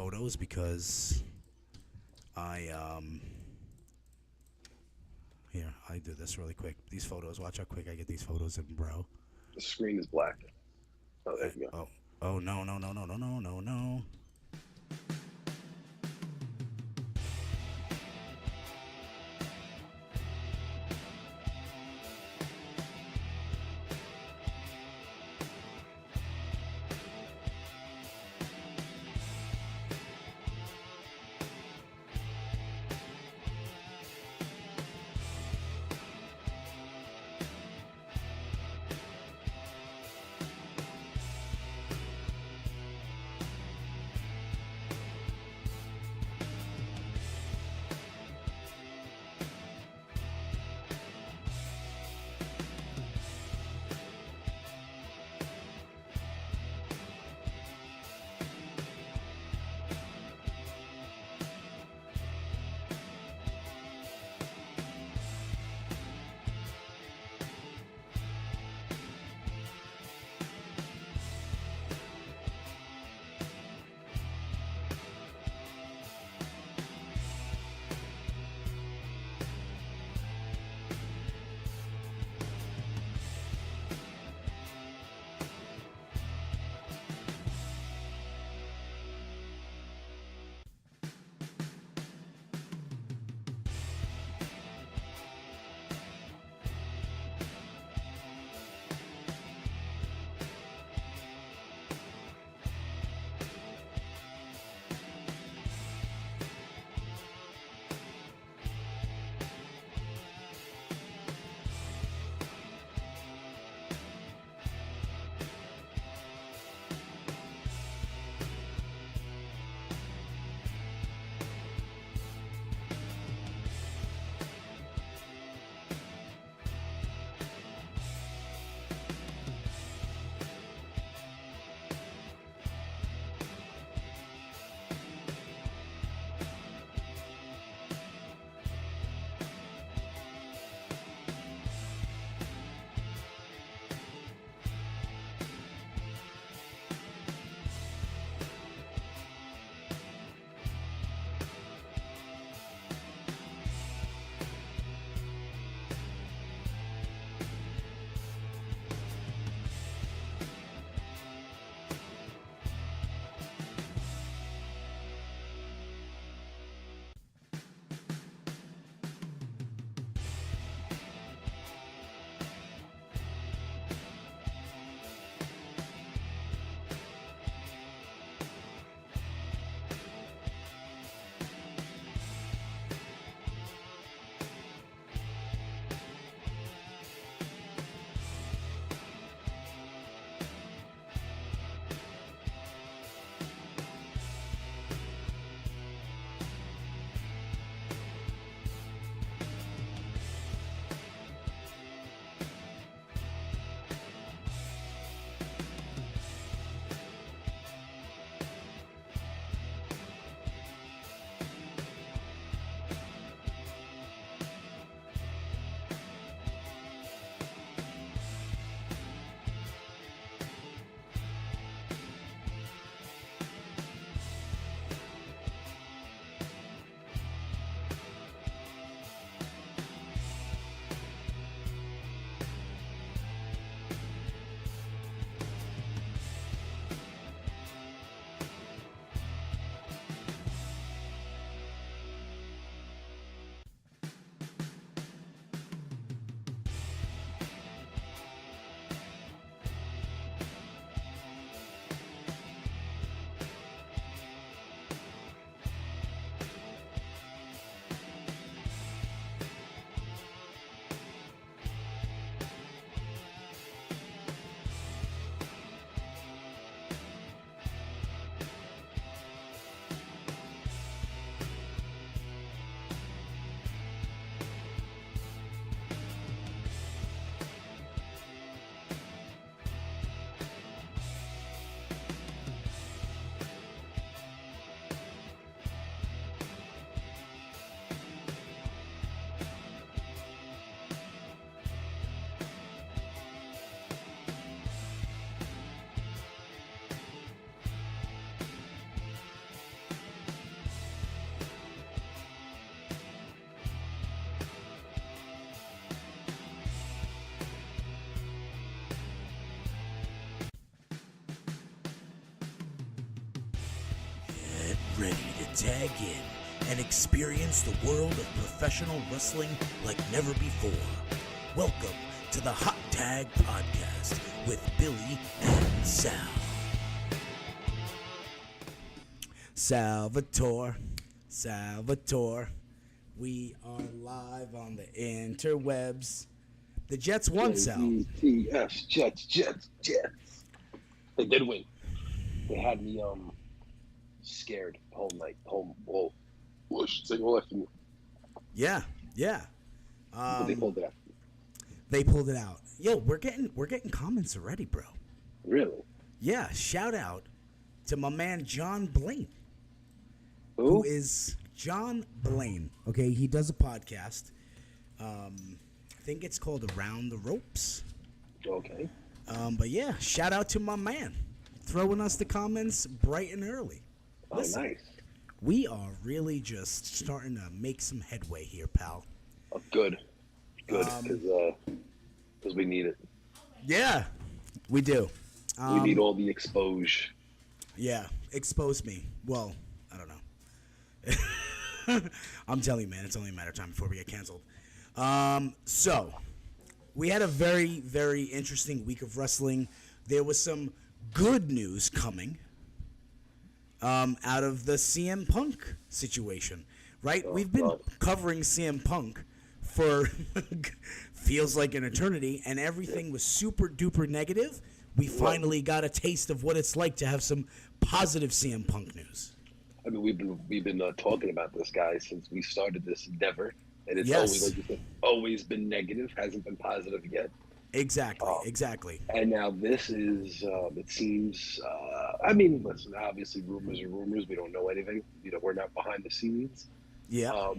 photos because here, I do this really quick. These photos, watch how quick I get these photos in, bro. The screen is black. Oh, there you go. Oh, oh no, no, no, no, no, no, no, no. to tag in and experience the world of professional wrestling like never before. Welcome to the Hot Tag Podcast with Billy and Sal. Salvatore. We are live on the interwebs. The Jets won, Sal. Jets. They did win. They had me scared the whole night. Well, I should say all afternoon. Yeah. But they pulled it out. They pulled it out. Yo, we're getting comments already, bro. Really? Yeah. Shout out to my man John Blaine. Who is John Blaine? Okay, he does a podcast. I think it's called Around the Ropes. Okay. But yeah, shout out to my man, throwing us the comments bright and early. Oh, Listen, nice. We are really just starting to make some headway here, pal. Oh, good, because we need it. Yeah, we do. We need all the exposure. Yeah, expose me. Well, I don't know. I'm telling you, man, it's only a matter of time before we get canceled. So, we had a very, very interesting week of wrestling. There was some good news coming out of the CM Punk situation, right? We've been covering CM Punk for feels like an eternity, and everything was super duper negative. We finally got a taste of what it's like to have some positive CM Punk news. I mean, we've been talking about this guy since we started this endeavor, and it's always, like you said, always been negative, hasn't been positive yet. Exactly. And now this is, it seems, I mean, listen, obviously rumors are rumors. We don't know anything. You know, we're not behind the scenes. Yeah.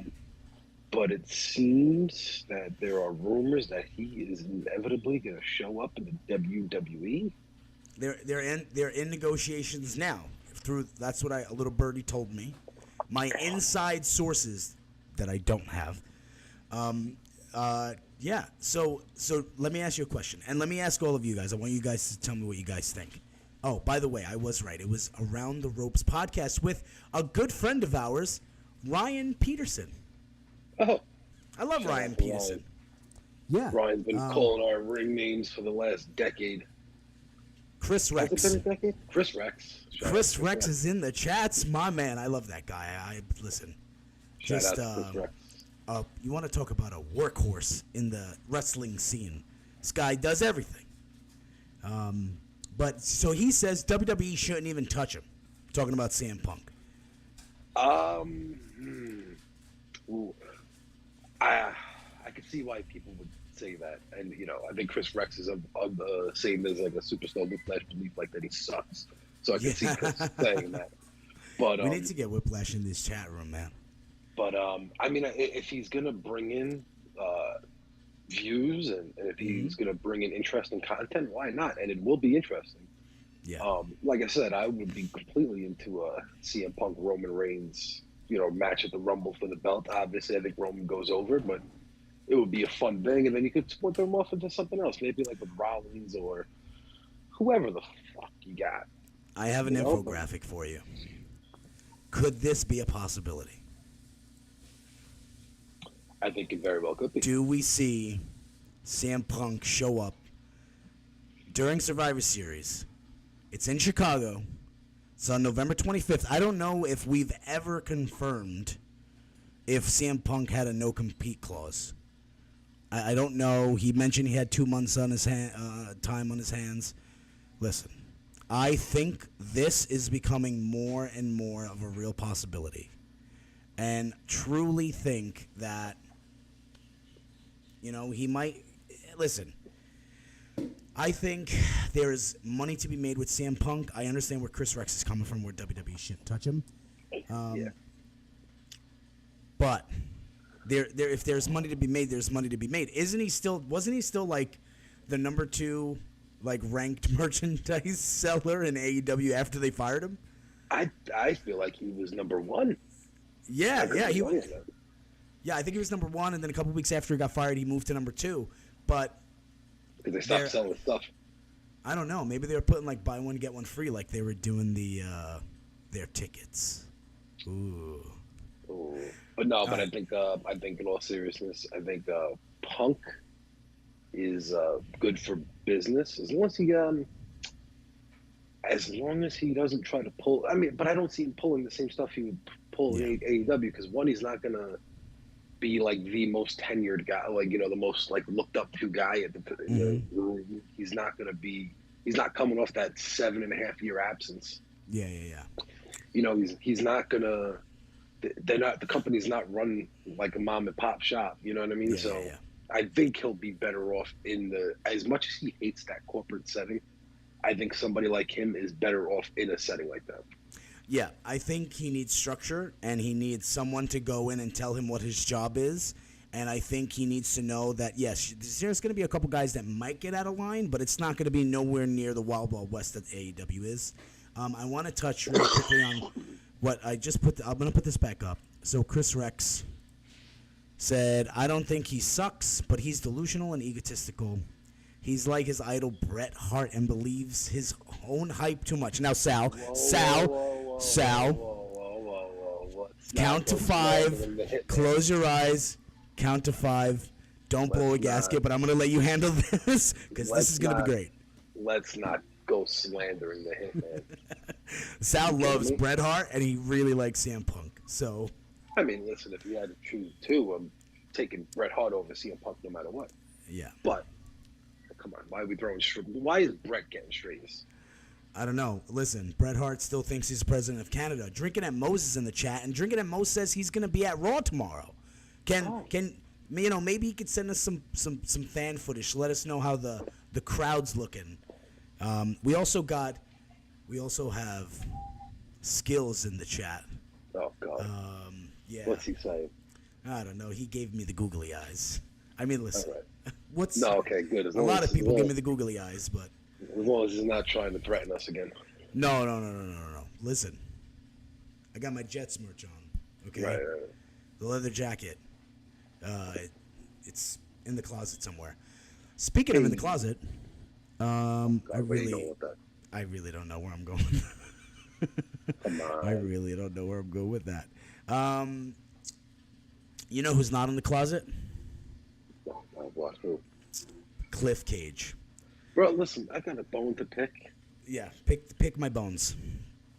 But it seems that there are rumors that he is inevitably going to show up in the WWE. They're in negotiations now. That's what a little birdie told me. My inside sources that I don't have. Yeah. So let me ask you a question, and let me ask all of you guys. I want you guys to tell me what you guys think. Oh, by the way, I was right. It was Around the Ropes podcast with a good friend of ours, Ryan Peterson. Oh, I love Ryan Peterson. Yeah. Ryan's been calling our ring names for the last decade. Chris Rex. Has it been a decade? Chris Rex. Chris Rex is in the chats. My man, I love that guy. I listen. Shout out to Chris Rex. You want to talk about a workhorse in the wrestling scene. This guy does everything. But so he says WWE shouldn't even touch him. Talking about CM Punk. I could see why people would say that, and you know, I think Chris Rex is of the same as like a superstar Whiplash belief, like that he sucks. So I can see Chris saying that. But we need to get Whiplash in this chat room, man. But I mean, if he's gonna bring in views and if he's gonna bring in interesting content, why not? And it will be interesting. Yeah. Like I said, I would be completely into a CM Punk Roman Reigns, match at the Rumble for the belt. Obviously, I think Roman goes over, but it would be a fun thing, and then you could split them off into something else, maybe like with Rollins or whoever the fuck you got. I have an infographic for you. Could this be a possibility? I think it very well could be. Do we see CM Punk show up during Survivor Series? It's in Chicago. It's on November 25th. I don't know if we've ever confirmed if CM Punk had a no-compete clause. I don't know. He mentioned he had 2 months on his time on his hands. Listen, I think this is becoming more and more of a real possibility, and truly think that he might listen. I think there's money to be made with CM Punk. I understand where Chris Rex is coming from, where WWE shouldn't touch him. Yeah. But if there's money to be made, there's money to be made. Wasn't he still like the number 2 like ranked merchandise seller in AEW after they fired him? I feel like he was number 1. Yeah, he was. Yeah, I think he was number 1, and then a couple weeks after he got fired, he moved to number 2. But because they stopped selling stuff. I don't know. Maybe they were putting like buy one get one free, like they were doing their tickets. Ooh. Ooh. But no, All but right. I think in all seriousness, I think Punk is good for business as long as he doesn't try to pull. I mean, but I don't see him pulling the same stuff he would pull Yeah. in AEW because one, he's not gonna be like the most tenured guy, like the most like looked up to guy at Mm-hmm. he's not gonna be. He's not coming off that 7.5 year absence. Yeah, yeah, yeah. He's not gonna. They're not. The company's not run like a mom and pop shop. You know what I mean? Yeah, yeah, So yeah. I think he'll be better off in the. As much as he hates that corporate setting, I think somebody like him is better off in a setting like that. Yeah, I think he needs structure and he needs someone to go in and tell him what his job is. And I think he needs to know that, yes, there's going to be a couple guys that might get out of line, but it's not going to be nowhere near the Wild Wild West that AEW is. I want to touch really quickly on what I just put. I'm going to put this back up. So Chris Rex said, I don't think he sucks, but he's delusional and egotistical. He's like his idol Bret Hart and believes his own hype too much. Now, Sal, count to five, close your eyes, count to five, don't blow a gasket, but I'm going to let you handle this because this is going to be great. Let's not go slandering the Hitman. Sal loves Bret Hart, and he really likes CM Punk. So, I mean, listen, if you had to choose two, I'm taking Bret Hart over CM Punk no matter what. yeah. But, come on, why are we throwing straight? Why is Bret getting straights? I don't know. Listen, Bret Hart still thinks he's president of Canada. Drinking at Moses in the chat, and Drinking at Moses says he's going to be at Raw tomorrow. Can maybe he could send us some fan footage. Let us know how the crowd's looking. We also have Skills in the chat. Oh God. Yeah. What's he saying? I don't know. He gave me the googly eyes. I mean, listen. All right. What's No, okay, good. a lot of people give me the googly eyes, but as long as he's not trying to threaten us again. no. Listen, I got my Jets merch on. Okay. Right. The leather jacket. It's in the closet somewhere. Speaking of in the closet, I really don't know where I'm going. Come on. I really don't know where I'm going with that. You know who's not in the closet? What? Who? Cliff Cage. Bro, listen, I got a bone to pick. Yeah, pick my bones.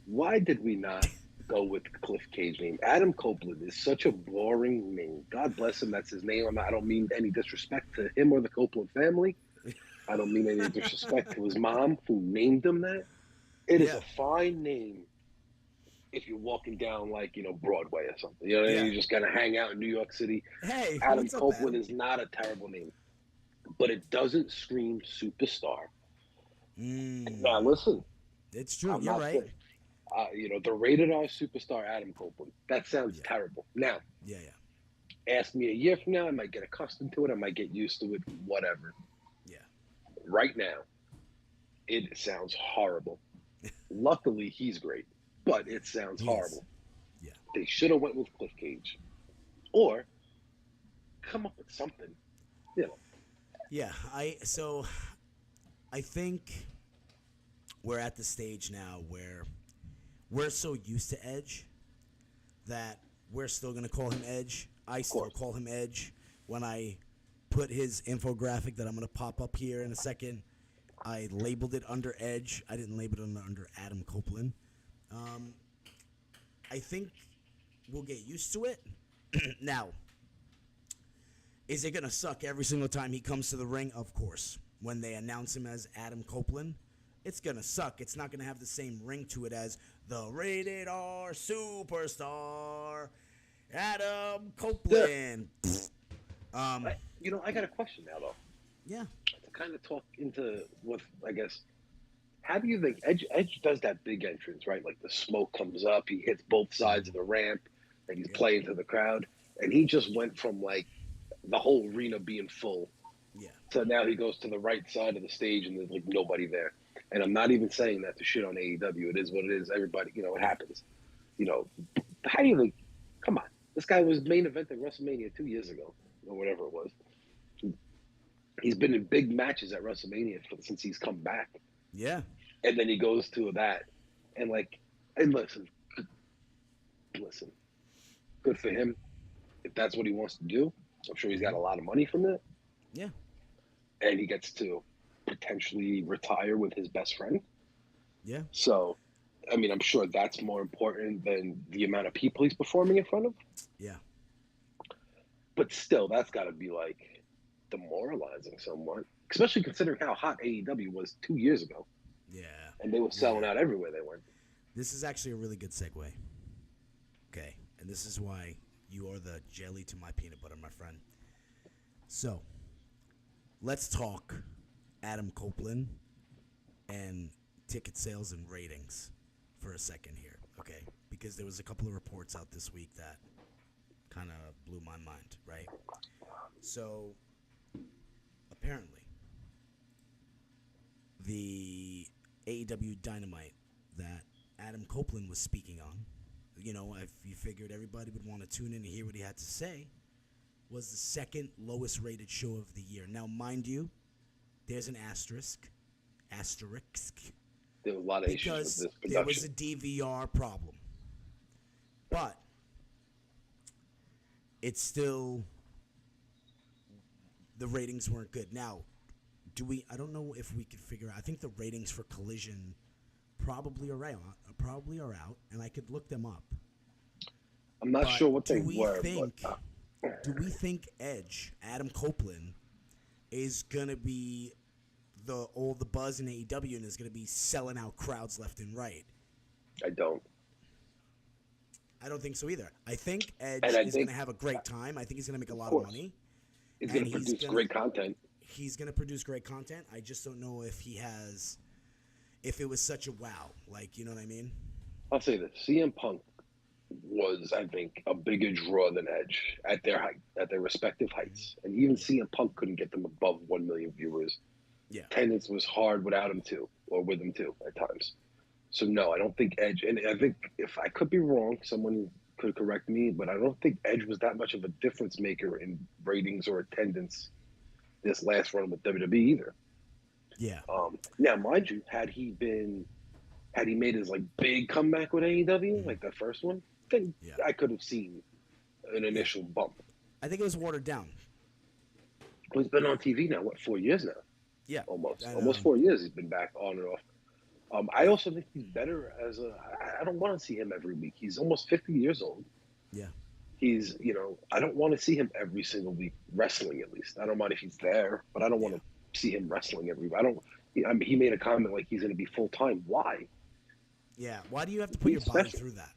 Why did we not go with Cliff Cage name? Adam Copeland is such a boring name. God bless him, that's his name. I don't mean any disrespect to him or the Copeland family. I don't mean any disrespect to his mom who named him that. It is a fine name if you're walking down Broadway or something. You know, you're just gonna hang out in New York City. Hey, Adam Copeland is not a terrible name, but it doesn't scream superstar. Now listen, it's true. You're right. The rated R superstar Adam Copeland. That sounds terrible. Now, ask me a year from now, I might get accustomed to it. I might get used to it. Whatever. Yeah. Right now, it sounds horrible. Luckily, he's great, but it sounds horrible. Yeah. They should have went with Cliff Cage, or come up with something. Yeah. I think we're at the stage now where we're so used to Edge that we're still going to call him Edge. I still call him Edge. When I put his infographic that I'm going to pop up here in a second, I labeled it under Edge. I didn't label it under Adam Copeland. I think we'll get used to it. Now, is it going to suck every single time he comes to the ring? Of course. When they announce him as Adam Copeland, it's going to suck. It's not going to have the same ring to it as the rated R superstar, Adam Copeland. I got a question now, though. Yeah. To kind of talk into with, I guess, how do you think Edge does that big entrance, right? Like the smoke comes up, he hits both sides of the ramp, and he's playing to the crowd. And he just went from the whole arena being full. Yeah. So now he goes to the right side of the stage and there's nobody there. And I'm not even saying that to shit on AEW. It is what it is. Everybody, it happens. How do you think? Come on, this guy was main event at WrestleMania 2 years ago or whatever it was. He's been in big matches at WrestleMania since he's come back. Yeah. And then he goes to that, and listen, listen, good for him. If that's what he wants to do, I'm sure he's got a lot of money from it. Yeah. And he gets to potentially retire with his best friend. Yeah. So, I mean, I'm sure that's more important than the amount of people he's performing in front of. Yeah. But still, that's got to be like demoralizing somewhat, especially considering how hot AEW was 2 years ago. Yeah. And they were selling out everywhere they went. This is actually a really good segue. Okay. And this is why you are the jelly to my peanut butter, my friend. So, let's talk Adam Copeland and ticket sales and ratings for a second here, okay? Because there was a couple of reports out this week that kind of blew my mind, right? So, apparently, the AEW Dynamite that Adam Copeland was speaking on, you know, if you figured everybody would want to tune in to hear what he had to say, was the second lowest rated show of the year. Now, mind you, there's an asterisk. There were a lot of issues with Because this production. there was a DVR problem. But it's still, the ratings weren't good. Now, I don't know if we could figure out, I think the ratings for Collision probably are out, and I could look them up. I'm not sure what they were. Do we think Edge, Adam Copeland, is going to be all the buzz in AEW and is going to be selling out crowds left and right? I don't think so either. I think Edge is going to have a great time. I think he's going to make a lot of money. He's going to produce great content. He's going to produce great content. I just don't know if if it was such a wow. Like, you know what I mean? I'll say this. CM Punk was, I think, a bigger draw than Edge at their height, at their respective heights. And even CM Punk couldn't get them above 1 million viewers. Yeah. Attendance was hard without him too, or with him too at times. So no, I don't think Edge, and I think if I could be wrong, someone could correct me, but I don't think Edge was that much of a difference maker in ratings or attendance this last run with WWE either. Yeah. Now, mind you, had he made his like big comeback with AEW, like that first one, then I could have seen an initial bump. I think it was watered down. Well, he's been on TV now, 4 years now? Yeah. Almost 4 years he's been back on and off. I also think he's better I don't want to see him every week. He's almost 50 years old. Yeah. He's, I don't want to see him every single week wrestling, at least. I don't mind if he's there, but I don't want to see him wrestling every week. He made a comment like he's going to be full-time. Why? Yeah. Why do you have to put your body through that?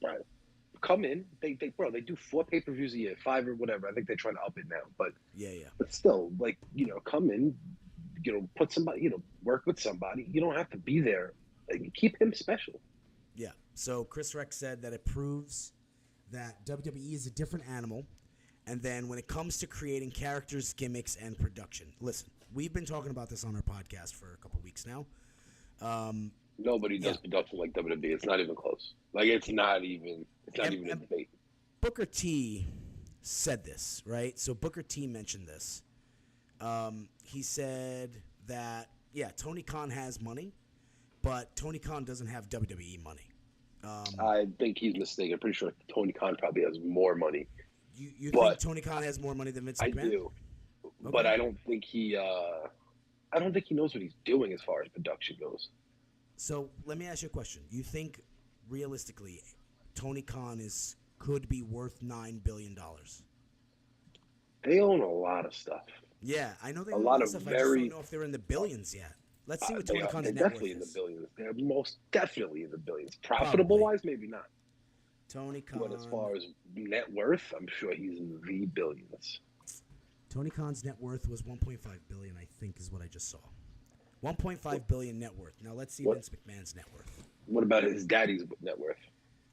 Right. Come in. They do 4 pay-per-views a year, 5 or whatever. I think they're trying to up it now. But But still, like, come in, put somebody, work with somebody. You don't have to be there. Like, keep him special. Yeah. So Chris Rex said that it proves that WWE is a different animal. And then when it comes to creating characters, gimmicks, and production, listen, we've been talking about this on our podcast for a couple weeks now. Nobody does production like WWE. It's not even close. Like, it's not even a debate. Booker T said this, right? So Booker T mentioned this. He said that, Tony Khan has money, but Tony Khan doesn't have WWE money. I think he's mistaken. I'm pretty sure Tony Khan probably has more money. You think Tony Khan has more money than Vince McMahon? I do. Okay. But I don't think he knows what he's doing as far as production goes. So let me ask you a question. You think realistically Tony Khan could be worth $9 billion? They own a lot of stuff. Yeah, I know they own a lot of stuff. I just don't know if they're in the billions yet. Let's see what Tony Khan's net worth is. They're definitely in the billions. They're most definitely in the billions. Profitable-wise, maybe not. Tony Khan. But as far as net worth, I'm sure he's in the billions. Tony Khan's net worth was $1.5 billion, I think, is what I just saw. $1.5 billion net worth. Now let's see Vince McMahon's net worth. What about his daddy's net worth?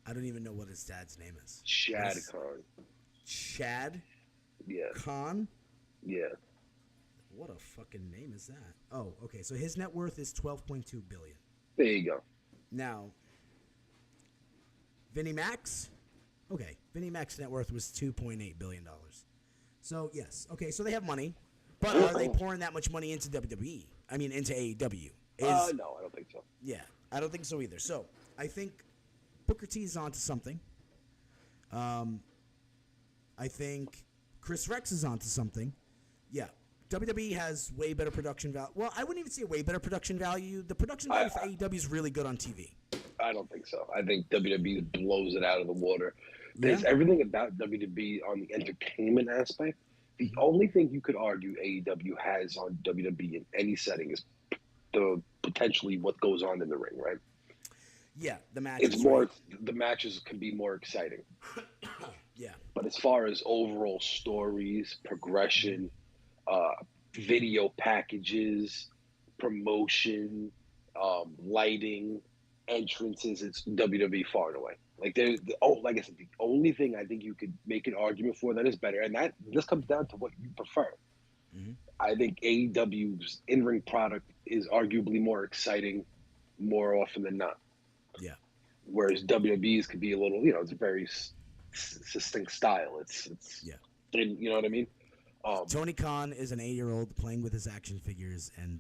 I don't even know what his dad's name is. Shad Khan. Shad? Yeah. Khan? Yeah. What a fucking name is that? Oh, okay. So his net worth is $12.2 billion. There you go. Now, Vinnie Mac's? Okay. Vinnie Mac's net worth was $2.8 billion. So, yes. Okay, so they have money. But are they pouring that much money into WWE? I mean, into AEW? No, I don't think so. Yeah, I don't think so either. So, I think Booker T is onto something. I think Chris Rex is onto something. Yeah. WWE has way better production value. Well, I wouldn't even say way better production value. The production value for AEW is really good on TV. I don't think so. I think WWE blows it out of the water. There's everything about WWE on the entertainment aspect. The only thing you could argue AEW has on WWE in any setting is the potentially what goes on in the ring, right? Yeah, the matches. It's more the matches can be more exciting. Yeah. But as far as overall stories, progression, video packages, promotion, lighting, entrances, it's WWE far and away. Like like I said, the only thing I think you could make an argument for that is better, and that this comes down to what you prefer. I think AEW's in-ring product is arguably more exciting more often than not. Yeah. Whereas WWE's could be a little, it's a very succinct style. It's you know what I mean? Tony Khan is an 8-year-old playing with his action figures and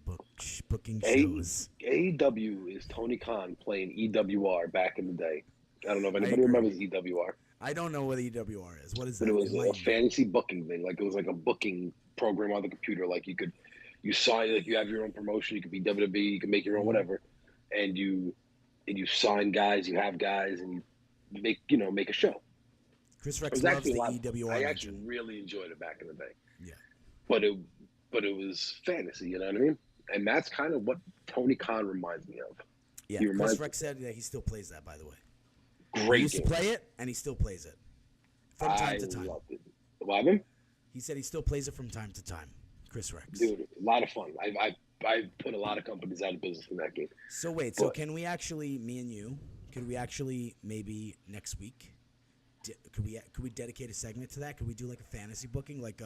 booking shows. AEW is Tony Khan playing EWR back in the day. I don't know if anybody remembers EWR. I don't know what EWR is. What is that? But it was a fantasy booking thing. Like it was like a booking program on the computer. Like you sign, like you have your own promotion. You could be WWE. You can make your own whatever, and you sign guys. You have guys, and you make a show. Chris Rex loves the EWR. I actually really enjoyed it back in the day. Yeah, but it was fantasy. You know what I mean? And that's kind of what Tony Khan reminds me of. Yeah, Chris Rex said that he still plays that. By the way. Great. He used to play it, and he still plays it from time to time. Loved it. What happened? He said he still plays it from time to time. Chris Rex. Dude, a lot of fun. I put a lot of companies out of business in that game. So wait, so can we actually, me and you, could we actually maybe next week, could we dedicate a segment to that? Could we do like a fantasy booking, like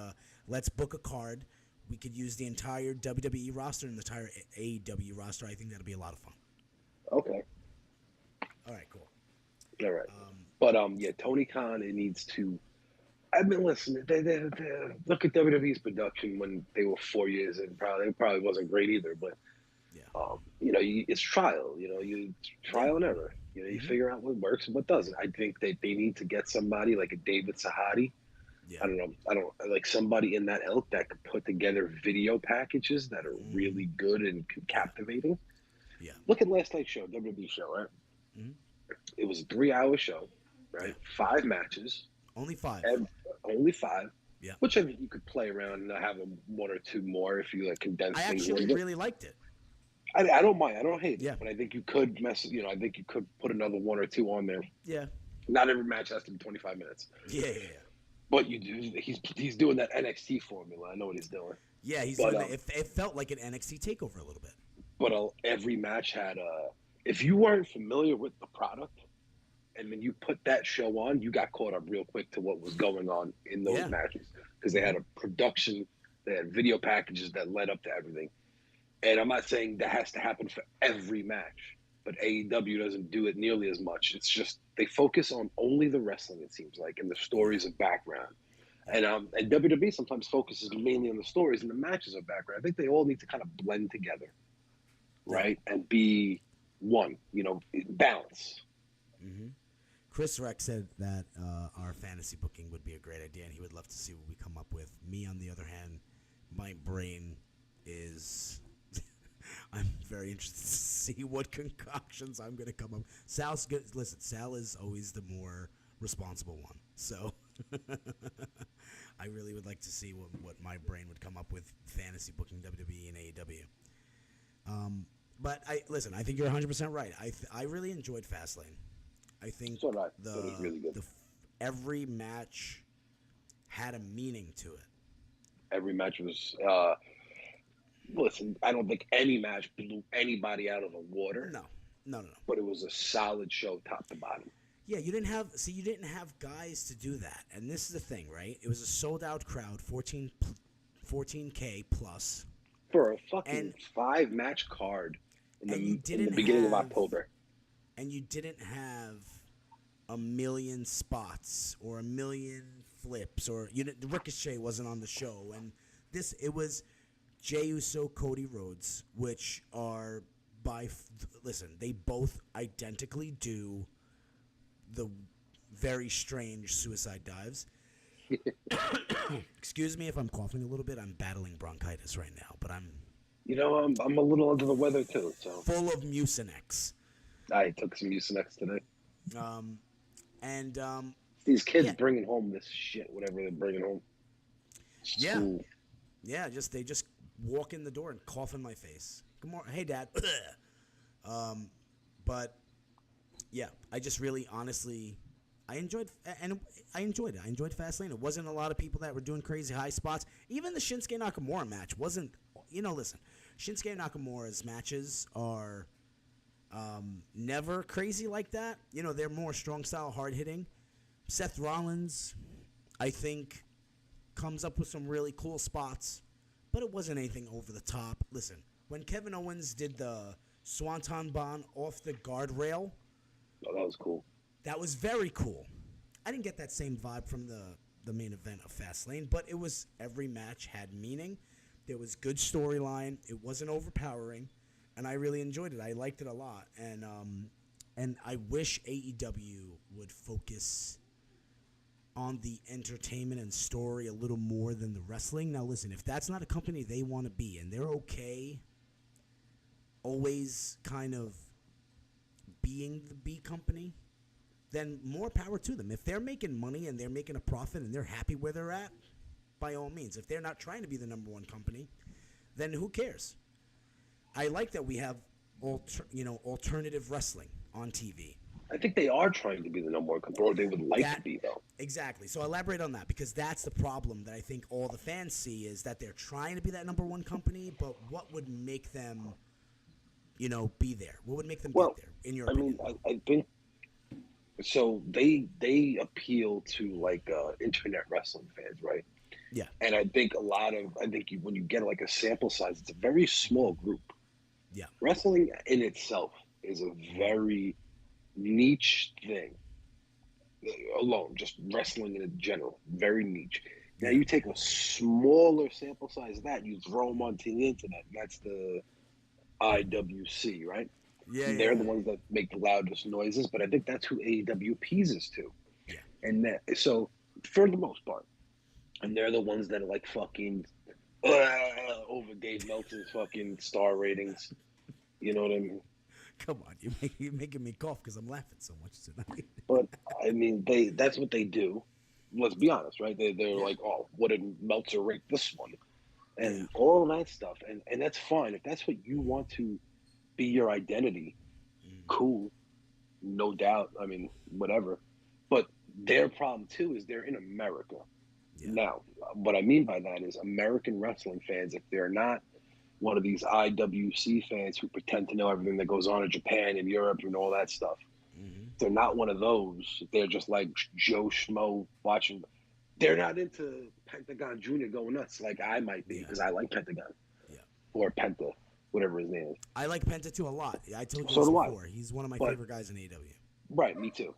let's book a card. We could use the entire WWE roster and the entire AEW roster. I think that'd be a lot of fun. Okay. All right, cool. All right. But yeah, Tony Khan, it needs to. I've been listening. They look at WWE's production when they were 4 years in. It probably wasn't great either. But it's trial. You trial and error. You figure out what works and what doesn't. I think that they need to get somebody like a David Sahadi. Yeah. I don't like somebody in that ilk that could put together video packages that are really good and captivating. Yeah. Look at last night's show, WWE show, right? Mm-hmm. It was a 3-hour show, right? Yeah. 5 matches. Only 5. Only 5. Yeah. Which I think you could play around and have 1 or 2 more if you condense things. I actually really liked it. I don't mind. I don't hate it. But I think you could I think you could put another 1 or 2 on there. Yeah. Not every match has to be 25 minutes. Yeah. But you do. He's doing that NXT formula. I know what he's doing. Yeah, it felt like an NXT takeover a little bit. But every match had if you weren't familiar with the product, and then you put that show on, you got caught up real quick to what was going on in those matches because they had a production, they had video packages that led up to everything. And I'm not saying that has to happen for every match, but AEW doesn't do it nearly as much. It's just they focus on only the wrestling, it seems like, and the stories of background. And WWE sometimes focuses mainly on the stories and the matches of background. I think they all need to kind of blend together, right, and be one. Balance. Mm-hmm. Chris Rex said that our fantasy booking would be a great idea, and he would love to see what we come up with. Me, on the other hand, my brain is... I'm very interested to see what concoctions I'm going to come up with. Sal's good. Listen, Sal is always the more responsible one. So I really would like to see what my brain would come up with fantasy booking WWE and AEW. But I think you're 100% right. I really enjoyed Fastlane. I think so it was really good. Every match had a meaning to it. Every match was. Listen, I don't think any match blew anybody out of the water. No. But it was a solid show, top to bottom. Yeah, you didn't have guys to do that, and this is the thing, right? It was a sold out crowd, 14K plus for a fucking 5-match card in the beginning of October. And you didn't have a million spots or a million flips, or Ricochet wasn't on the show, and it was Jey Uso, Cody Rhodes, which are listen, they both identically do the very strange suicide dives. Excuse me if I'm coughing a little bit. I'm battling bronchitis right now, but I'm I'm a little under the weather too, so full of Mucinex. I took some Mucinex today. Um, and These kids yeah, bringing home this shit, whatever they're bringing home. yeah, School. yeah. They just walk in the door and cough in my face. Good morning, hey dad. But yeah, I just really honestly. I enjoyed it. I enjoyed Fastlane. It wasn't a lot of people that were doing crazy high spots. Even the Shinsuke Nakamura match wasn't. Listen, Shinsuke Nakamura's matches are never crazy like that. They're more strong style, hard hitting. Seth Rollins, I think, comes up with some really cool spots, but it wasn't anything over the top. Listen, when Kevin Owens did the Swanton Bomb off the guardrail, Oh, that was cool. that was very cool. I didn't get that same vibe from the main event of Fastlane, but it was every match had meaning. There was good storyline. It wasn't overpowering, and I really enjoyed it. I liked it a lot, and I wish AEW would focus on the entertainment and story a little more than the wrestling. Now, listen, if that's not a company they want to be, and they're okay always kind of being the B company, then more power to them. If they're making money and they're making a profit and they're happy where they're at, by all means. If they're not trying to be the number one company, then who cares? I like that we have alternative wrestling on TV. I think they are trying to be the number one company, or they would like to be, though. Exactly. So elaborate on that, because that's the problem that I think all the fans see is that they're trying to be that number one company, but what would make them, be there? What would make them get there, in your opinion? I think so. They appeal to like internet wrestling fans, right? Yeah. And I think when you get like a sample size, it's a very small group. Yeah. Wrestling in itself is a very niche thing alone, just wrestling in general, very niche. Now you take a smaller sample size of that, you throw them onto the internet. That's the IWC, right? Yeah, They're the ones that make the loudest noises, but I think that's who AEW appeases to. Yeah. And so for the most part, and they're the ones that are like fucking over Dave Meltzer's fucking star ratings. You know what I mean? Come on, you're making me cough because I'm laughing so much tonight. But I mean, that's what they do. Let's be honest, right? They're like, oh, what did Meltzer rate this one? And all that stuff. And that's fine. If that's what you want to be your identity, cool. No doubt. I mean, whatever. But their problem, too, is they're in America. Yeah. Now, what I mean by that is American wrestling fans, if they're not one of these IWC fans who pretend to know everything that goes on in Japan and Europe and all that stuff, they're not one of those. They're just like Joe Schmo watching. They're not into Pentagon Jr. going nuts like I might be, because I like Pentagon. Yeah. Or Penta, whatever his name is. I like Penta too a lot. I told you this before. He's one of my favorite guys in AEW. Right, me too.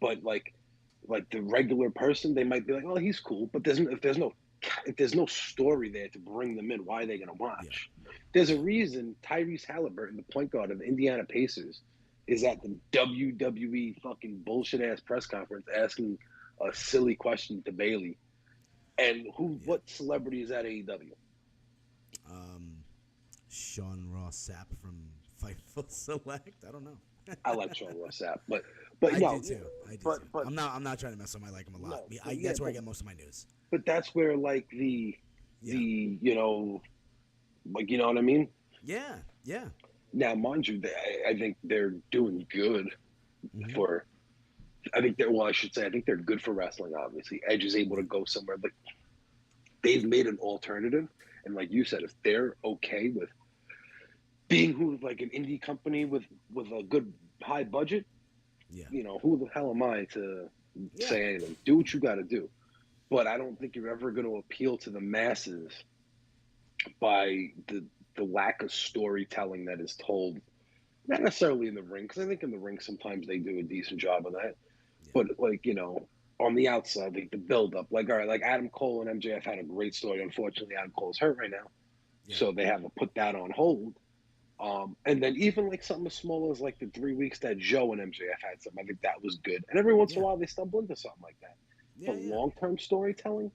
But like the regular person, they might be like, "Oh, he's cool," but if there's no story there to bring them in, why are they gonna watch? Yeah. There's a reason Tyrese Halliburton, the point guard of the Indiana Pacers, is at the WWE fucking bullshit ass press conference asking a silly question to Bailey. And what celebrity is at AEW? Sean Ross Sapp from Fightful Select. I don't know. I like Sean Ross Sapp, but I do too. But I'm not trying to mess up. I like him a lot. No, that's where I get most of my news. But that's where like the you know what I mean? Yeah, yeah. Now, mind you, I think they're doing good for. I think they're good for wrestling. Obviously, Edge is able to go somewhere, but they've made an alternative. And like you said, if they're okay with being like an indie company with a good high budget, who the hell am I to say anything? Do what you got to do. But I don't think you're ever going to appeal to the masses by the lack of storytelling that is told, not necessarily in the ring, because I think in the ring sometimes they do a decent job of that. Yeah. But like, on the outside, like the build-up, like, all right, like Adam Cole and MJF had a great story. Unfortunately, Adam Cole's hurt right now. Yeah. So they have to put that on hold. And then even like something as small as like the 3 weeks that Joe and MJF had something, I think that was good. And every once in Yeah. a while they stumble into something like that. Yeah. But Yeah. long term storytelling,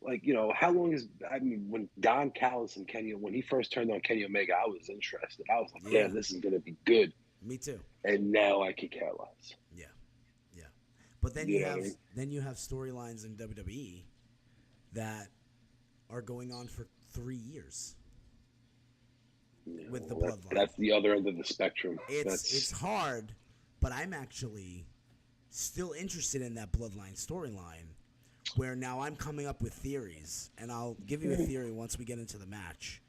like, how long is, I mean, when Don Callis and Kenny, when he first turned on Kenny Omega, I was interested. I was like, Yeah. damn, this is gonna be good. Me too. And now I could care less. Yeah. Yeah. But then You know what I mean? storylines in WWE that are going on for 3 years with the bloodline. That's the other end of the spectrum. It's hard, but I'm actually still interested in that bloodline storyline where now I'm coming up with theories, and I'll give you a theory once we get into the match.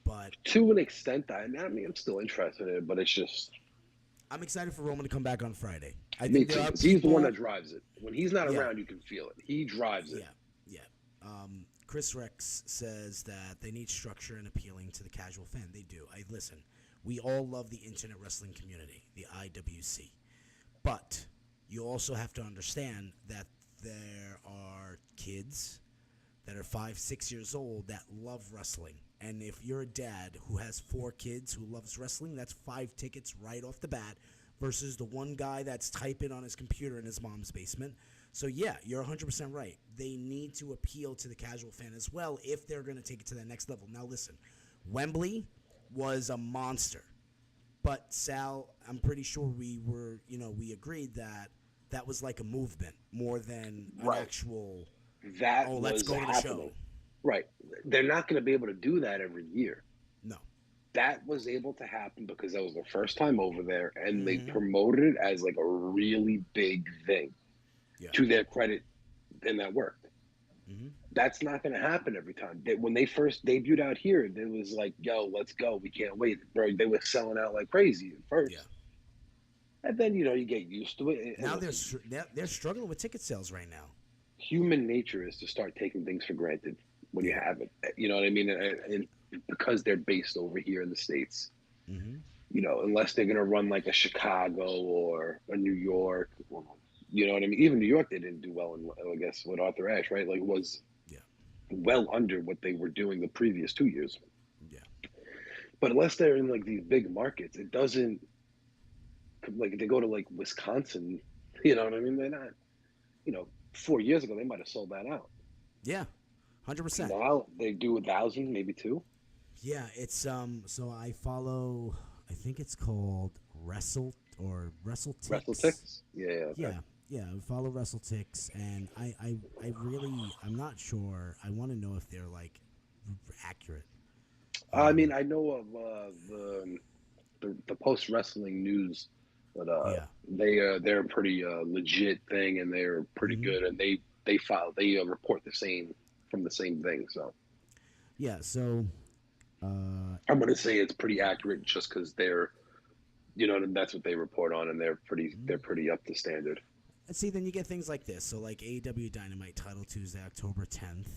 But to an extent, I mean, I'm still interested in it, but it's just I'm excited for Roman to come back on Friday. I me think too. there are 'Cause he's the one people. that drives it. When he's not Yeah, around, you can feel it. He drives it. yeah, yeah. Chris Rex says that they need structure and appealing to the casual fan. They do. Listen. We all love the internet wrestling community, the IWC, but you also have to understand that there are kids that are 5, 6 years old that love wrestling. And if you're a dad who has 4 kids who loves wrestling, that's 5 tickets right off the bat versus the one guy that's typing on his computer in his mom's basement. So, yeah, you're 100% right. They need to appeal to the casual fan as well if they're going to take it to the next level. Now, listen, Wembley was a monster. But, Sal, I'm pretty sure we agreed that that was like a movement more than an Right. actual, That let's was go to the happening. show. Right. They're not going to be able to do that every year. No. That was able to happen because that was their first time over there, and they Mm-hmm. promoted it as like a really big thing. Yeah. To their credit, and that worked. Mm-hmm. That's not going to happen every time. When they first debuted out here, it was like, "Yo, let's go! We can't wait, bro." They were selling out like crazy at first, Yeah. and then you get used to it. And Now listen, they're struggling with ticket sales right now. human nature is to start taking things for granted when you Yeah. have it. You know what I mean? And because they're based over here in the States, Mm-hmm. unless they're going to run like a Chicago or a New York, you know what I mean? Even New York, they didn't do well in, I guess, with Arthur Ashe, right? Like, was Yeah. well under what they were doing the previous 2 years. Yeah. But unless they're in like these big markets, it doesn't, like, if they go to like Wisconsin, you know what I mean? They're not, 4 years ago, they might have sold that out. Yeah. 100%. Now they do 1,000, maybe two. Yeah. It's So I follow. I think it's called WrestleTix. WrestleTix? Yeah, okay. Yeah. I follow WrestleTix, and I'm not sure. I want to know if they're like accurate. I mean, I know of the post wrestling news, but Yeah. they're a pretty legit thing, and they're pretty Mm-hmm. good, and they report the same from the same thing. So Yeah. So. I'm gonna say it's pretty accurate, just because they're, that's what they report on, and they're pretty up to standard. And see, then you get things like this. So, like AEW Dynamite Title Tuesday, October 10th.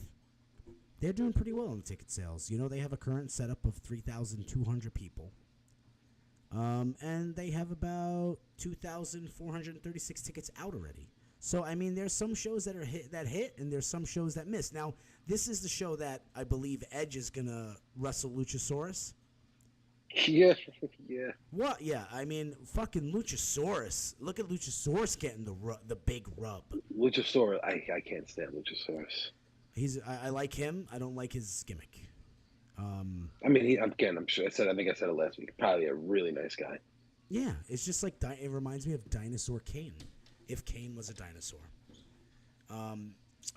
They're doing pretty well in the ticket sales. They have a current setup of 3,200 people. And they have about 2,436 tickets out already. So, I mean, there's some shows that hit, and there's some shows that miss. Now, this is the show that I believe Edge is going to wrestle Luchasaurus. Yeah, yeah. What? Yeah, I mean, fucking Luchasaurus. Look at Luchasaurus getting the big rub. Luchasaurus, I can't stand Luchasaurus. I like him. I don't like his gimmick. I mean, I'm sure I think I said it last week. Probably a really nice guy. Yeah, it's just like it reminds me of Dinosaur Kane, if Kane was a dinosaur. All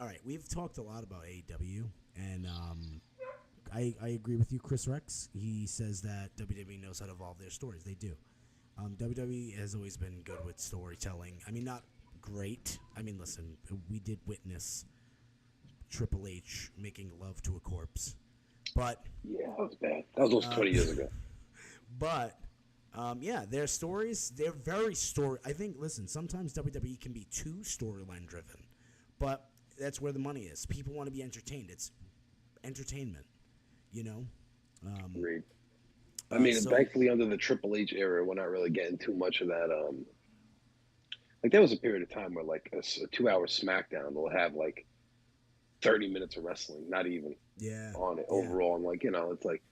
right, we've talked a lot about AEW, and I agree with you, Chris Rex. He says that WWE knows how to evolve their stories. They do. WWE has always been good with storytelling. I mean, not great. I mean, listen, we did witness Triple H making love to a corpse, but Yeah, that was bad. That was almost 20 years ago. But yeah, their stories, they're very I think, listen, sometimes WWE can be too storyline driven, but that's where the money is. People want to be entertained. It's entertainment, Agreed. I mean, so- thankfully, under the Triple H era, we're not really getting too much of that. Like, there was a period of time where, like, a 2-hour SmackDown will have, like, 30 minutes of wrestling, not even Yeah. on it Yeah. overall. And, like, it's like,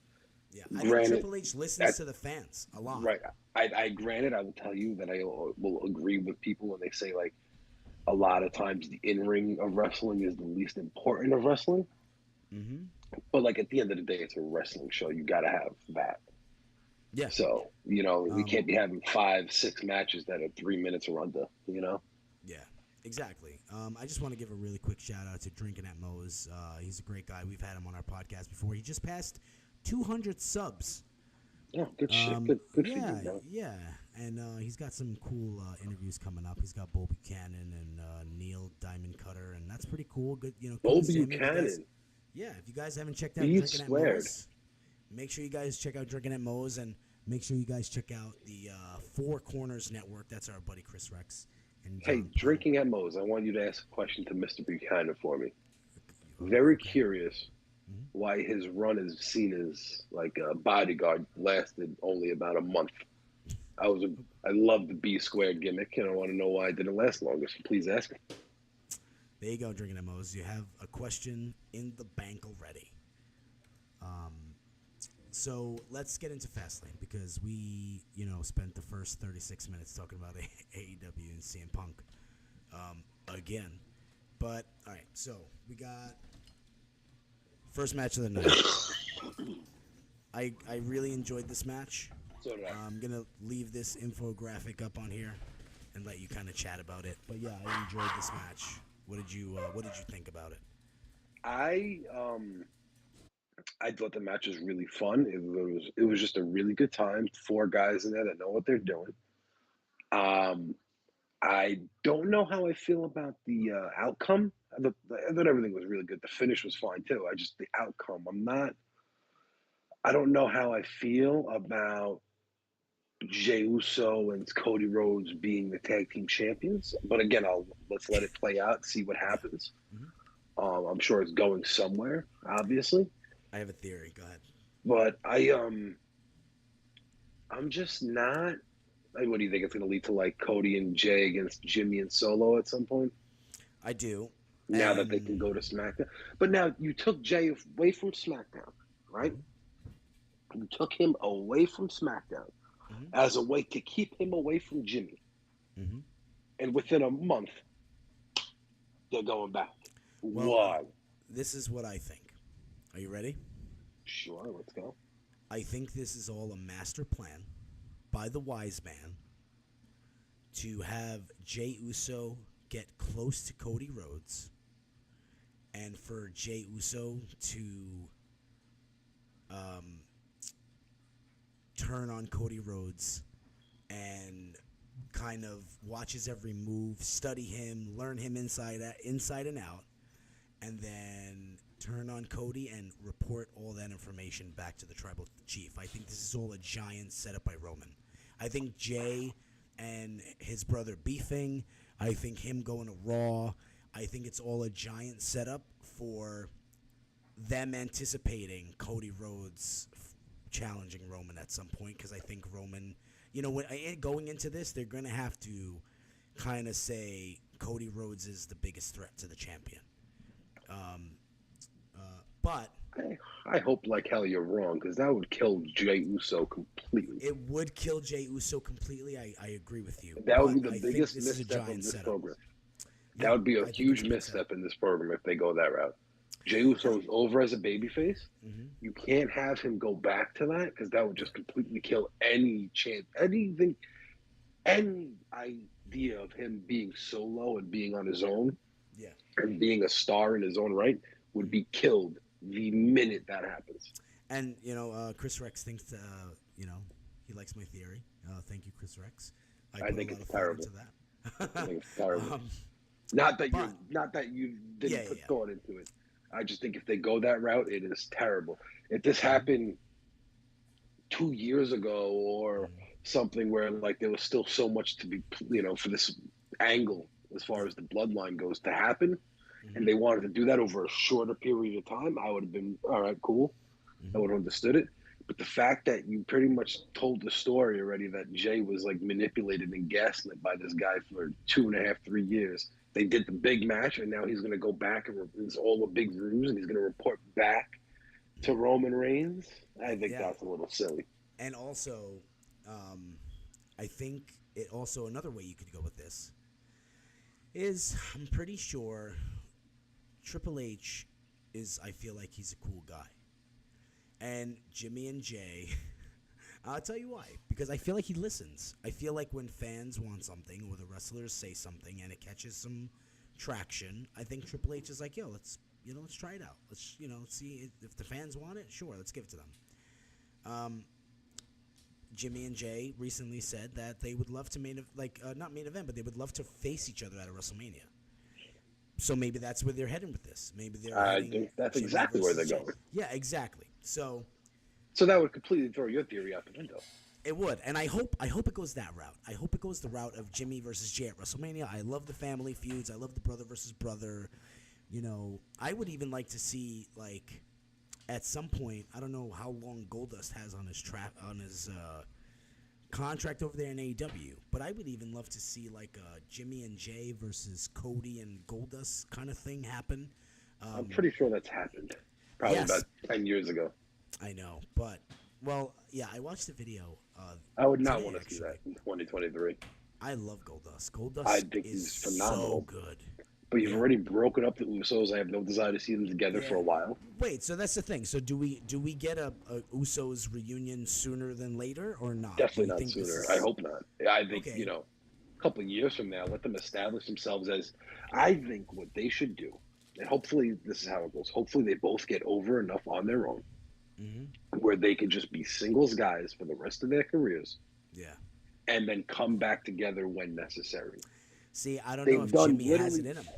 Yeah, I think Granted, Triple H listens to the fans a lot. right. I granted, I will tell you that I will agree with people when they say like a lot of times the in ring of wrestling is the least important of wrestling. Mm-hmm. But like at the end of the day, it's a wrestling show. You got to have that. Yeah. So we can't be having 5, 6 matches that are 3 minutes or under. Yeah, exactly. I just want to give a really quick shout out to Drinking at Moe's. He's a great guy. We've had him on our podcast before. He just passed 200 subs. Oh, good shit. Good for you, Yeah, bro. yeah. And he's got some cool interviews coming up. He's got Bo Buchanan and Neil Diamond Cutter, and that's pretty cool. Good, Bo kudos to him. Buchanan. If you guys haven't checked out B Drinking at squared. Moe's, make sure you guys check out Drinking at Moe's, and make sure you guys check out the Four Corners Network. That's our buddy Chris Rex. And Hey, John Drinking at Moe's, I want you to ask a question to Mr. Buchanan for me. Paul. Very Okay. curious why his run is seen as like a bodyguard lasted only about a month. I love the B squared gimmick, and I want to know why it didn't last longer. So please ask me. There you go, Drinking at Moe's. You have a question in the bank already. So let's get into Fastlane because we, spent the first 36 minutes talking about AEW and CM Punk again. But, all right, so we got first match of the night. I really enjoyed this match. So did I. I'm going to leave this infographic up on here and let you kind of chat about it. But, yeah, I enjoyed this match. What did you think about it? I thought the match was really fun. It was just a really good time. 4 guys in there that know what they're doing. I don't know how I feel about the outcome. I thought everything was really good. The finish was fine too. The outcome. I don't know how I feel about Jey Uso and Cody Rhodes being the tag team champions. But again, let's let it play out, see what happens. Mm-hmm. I'm sure it's going somewhere, obviously. I have a theory. Go ahead. But I'm just not. Like, what do you think? It's going to lead to like Cody and Jay against Jimmy and Solo at some point? I do. Now that they can go to SmackDown. But now you took Jay away from SmackDown, right? Mm-hmm. You took him away from SmackDown as a way to keep him away from Jimmy. Mm-hmm. And within a month, they're going back. Well, Why? This is what I think. Are you ready? Sure, let's go. I think this is all a master plan by the wise man to have Jey Uso get close to Cody Rhodes and for Jey Uso to turn on Cody Rhodes and kind of watch his every move, study him, learn him inside and out, and then turn on Cody and report all that information back to the tribal chief. I think this is all a giant setup by Roman. I think Jay and his brother beefing, I think him going to Raw, I think it's all a giant setup for them anticipating Cody Rhodes challenging Roman at some point, because I think Roman, going into this, they're going to have to kind of say Cody Rhodes is the biggest threat to the champion. But I hope like hell you're wrong, because that would kill Jey Uso completely. it would kill Jey Uso completely. I agree with you. That would be But the I think biggest this is a misstep of giant this setup. program. Yeah, That would be I a think huge it's a big misstep in this program if they go that route. Jey Uso is over as a babyface. Mm-hmm. You can't have him go back to that, because that would just completely kill any chance, any idea of him being solo and being on his own, Yeah. and being a star in his own right would be killed the minute that happens. And, Chris Rex thinks, he likes my theory. Thank you, Chris Rex. I think it's thought terrible. into that. I think it's terrible. Um, Not that but- you didn't Yeah, put yeah. thought into it. I just think if they go that route, it is terrible. If this happened 2 years ago or something where like there was still so much to be, for this angle as far as the bloodline goes to happen, and they wanted to do that over a shorter period of time, I would have been, all right, cool. I would have understood it. But the fact that you pretty much told the story already that Jay was like manipulated and gaslit by this guy for 2.5, 3 years. They did the big match, and now he's going to go back and it's all a big ruse, and he's going to report back to Roman Reigns, I think Yeah, that's a little silly. and also, um, I think it also another way you could go with this is I'm pretty sure Triple H is. I feel like he's a cool guy, and Jimmy and Jay. I'll tell you why. Because I feel like he listens. I feel like when fans want something or the wrestlers say something and it catches some traction, I think Triple H is like, yo, let's try it out. Let's see if the fans want it. Sure, let's give it to them. Jimmy and Jay recently said that they would love to not main event, but they would love to face each other at a WrestleMania. So maybe that's where they're heading with this. Maybe they're I heading think that's Jimmy exactly where they're versus Jay. going. Yeah, exactly. So So that would completely throw your theory out the window. it would, and I hope it goes that route. I hope it goes the route of Jimmy versus Jay at WrestleMania. I love the family feuds. I love the brother versus brother. I would even like to see like at some point. I don't know how long Goldust has on his contract over there in AEW, but I would even love to see like a Jimmy and Jay versus Cody and Goldust kind of thing happen. I'm pretty sure that's happened. Probably Yes. about 10 years ago. I know, but yeah, I watched the video. I would not today, want to see actually. that in 2023. I love Goldust. Goldust I think is he's phenomenal. so good. But you've Yeah. already broken up the Usos. I have no desire to see them together for a while. Wait, so that's the thing. So do we get a Usos reunion sooner than later or not? Definitely Do not you think sooner. this I is- hope not. I think, Okay. a couple of years from now, let them establish themselves as. I think what they should do, and hopefully this is how it goes. Hopefully they both get over enough on their own where they can just be singles guys for the rest of their careers Yeah. and then come back together when necessary. See, I don't They've know if done Jimmy has it literally- in him.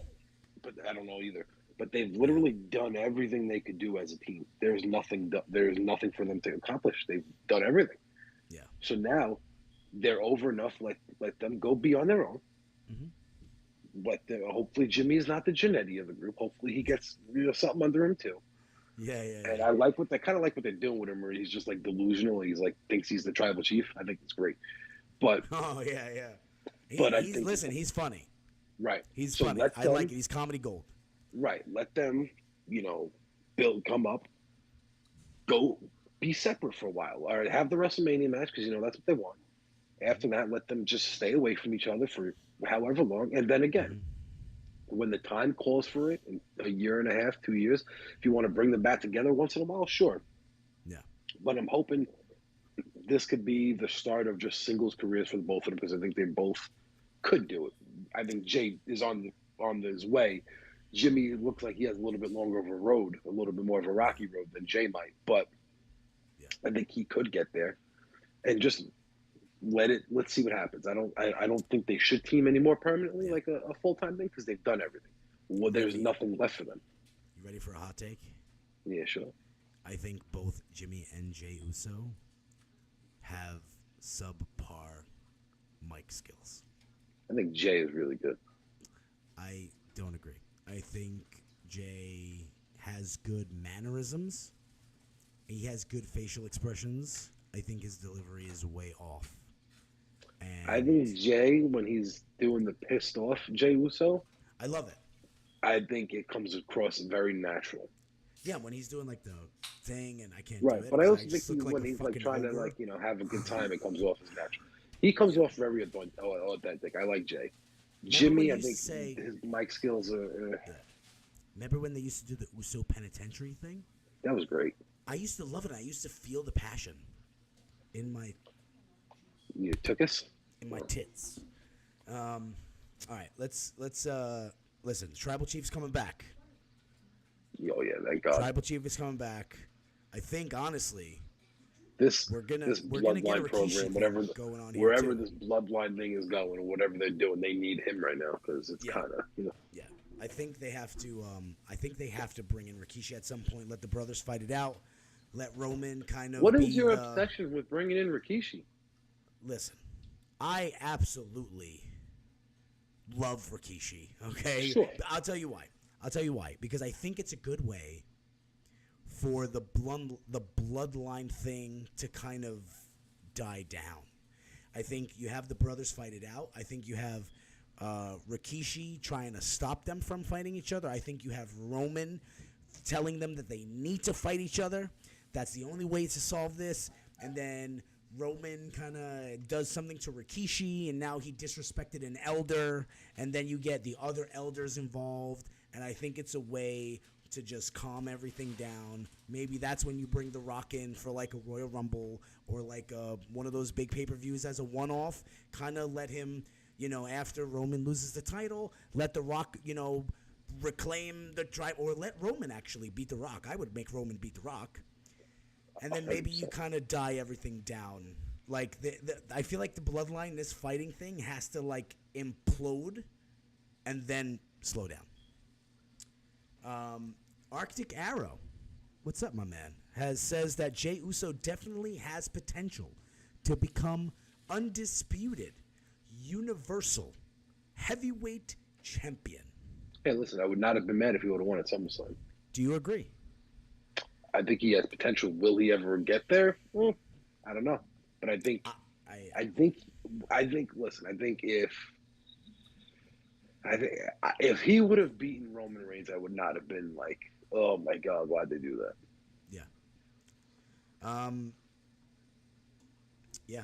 But I don't know either. But they've literally done everything they could do as a team. There's nothing for them to accomplish. They've done everything. Yeah. So now they're over enough. Let them go be on their own. Mhm. But hopefully Jimmy's not the Genetti of the group. Hopefully he gets something under him too. Yeah, yeah. And I like what they're doing with him. Where he's just like delusional. He's like thinks he's the tribal chief. I think it's great. But Oh yeah, yeah. But I he's think- listen. He's funny. right, He's So funny. let I them- like it. He's comedy gold. Right. Let them, come up, go be separate for a while. All right, have the WrestleMania match because that's what they want. After that, let them just stay away from each other for however long, and then again, when the time calls for it, in a year and a half, 2 years, if you want to bring them back together once in a while, sure. Yeah. But I'm hoping this could be the start of just singles careers for both of them because I think they both could do it. I think Jay is on his way. Jimmy looks like he has a little bit longer of a road, a little bit more of a rocky road than Jay might, but Yeah. I think he could get there. And just let's see what happens. I don't think they should team anymore permanently, like a full-time thing, because they've done everything. Well, there's nothing left for them. You ready for a hot take? Yeah, sure. I think both Jimmy and Jay Uso have subpar mic skills. I think Jay is really good. I don't agree. I think Jay has good mannerisms. He has good facial expressions. I think his delivery is way off. And I think Jay, when he's doing the pissed off Jay Uso, I love it. I think it comes across very natural. Yeah, when he's doing like the thing and I can't Right, do it. but I and also think just look when a he's like fucking trying to ogre. have a good time, it comes off as natural. He comes off very authentic. I like Jay. Jimmy, when I you think say- his mic skills are. Remember when they used to do the Uso penitentiary thing? That was great. I used to love it. I used to feel the passion in my You took us. tits. All right, let's listen. Tribal Chief's coming back. Oh yeah, thank God. Tribal Chief is coming back. I think honestly, This we're gonna this get a bloodline Rikishi program, thing whatever going on here wherever too. this bloodline thing is going, or whatever they're doing, they need him right now because it's Yeah. kind of Yeah, I think they have to. I think they have to bring in Rikishi at some point. Let the brothers fight it out. Let Roman kind of. What be is your the- obsession with bringing in Rikishi? Listen, I absolutely love Rikishi. Okay, Sure. I'll tell you why. Because I think it's a good way for the bloodline thing to kind of die down. I think you have the brothers fight it out. I think you have Rikishi trying to stop them from fighting each other. I think you have Roman telling them that they need to fight each other. That's the only way to solve this. And then Roman kind of does something to Rikishi, and now he disrespected an elder, and then you get the other elders involved, and I think it's a way to just calm everything down. Maybe that's when you bring The Rock in for like a Royal Rumble or like one of those big pay-per-views as a one-off. Kind of let him, after Roman loses the title, let The Rock, reclaim the tribe, or let Roman actually beat The Rock. I would make Roman beat The Rock. And then maybe you kind of die everything down. Like, I feel like the bloodline, this fighting thing, has to, like, implode and then slow down. Arctic Arrow, what's up, my man? Says that Jey Uso definitely has potential to become undisputed, universal, heavyweight champion. Hey, listen, I would not have been mad if he would have won at SummerSlam. Do you agree? I think he has potential. Will he ever get there? I don't know. But I think, listen, I think if he would have beaten Roman Reigns, I would not have been like, oh my God, why'd they do that? Yeah. Yeah.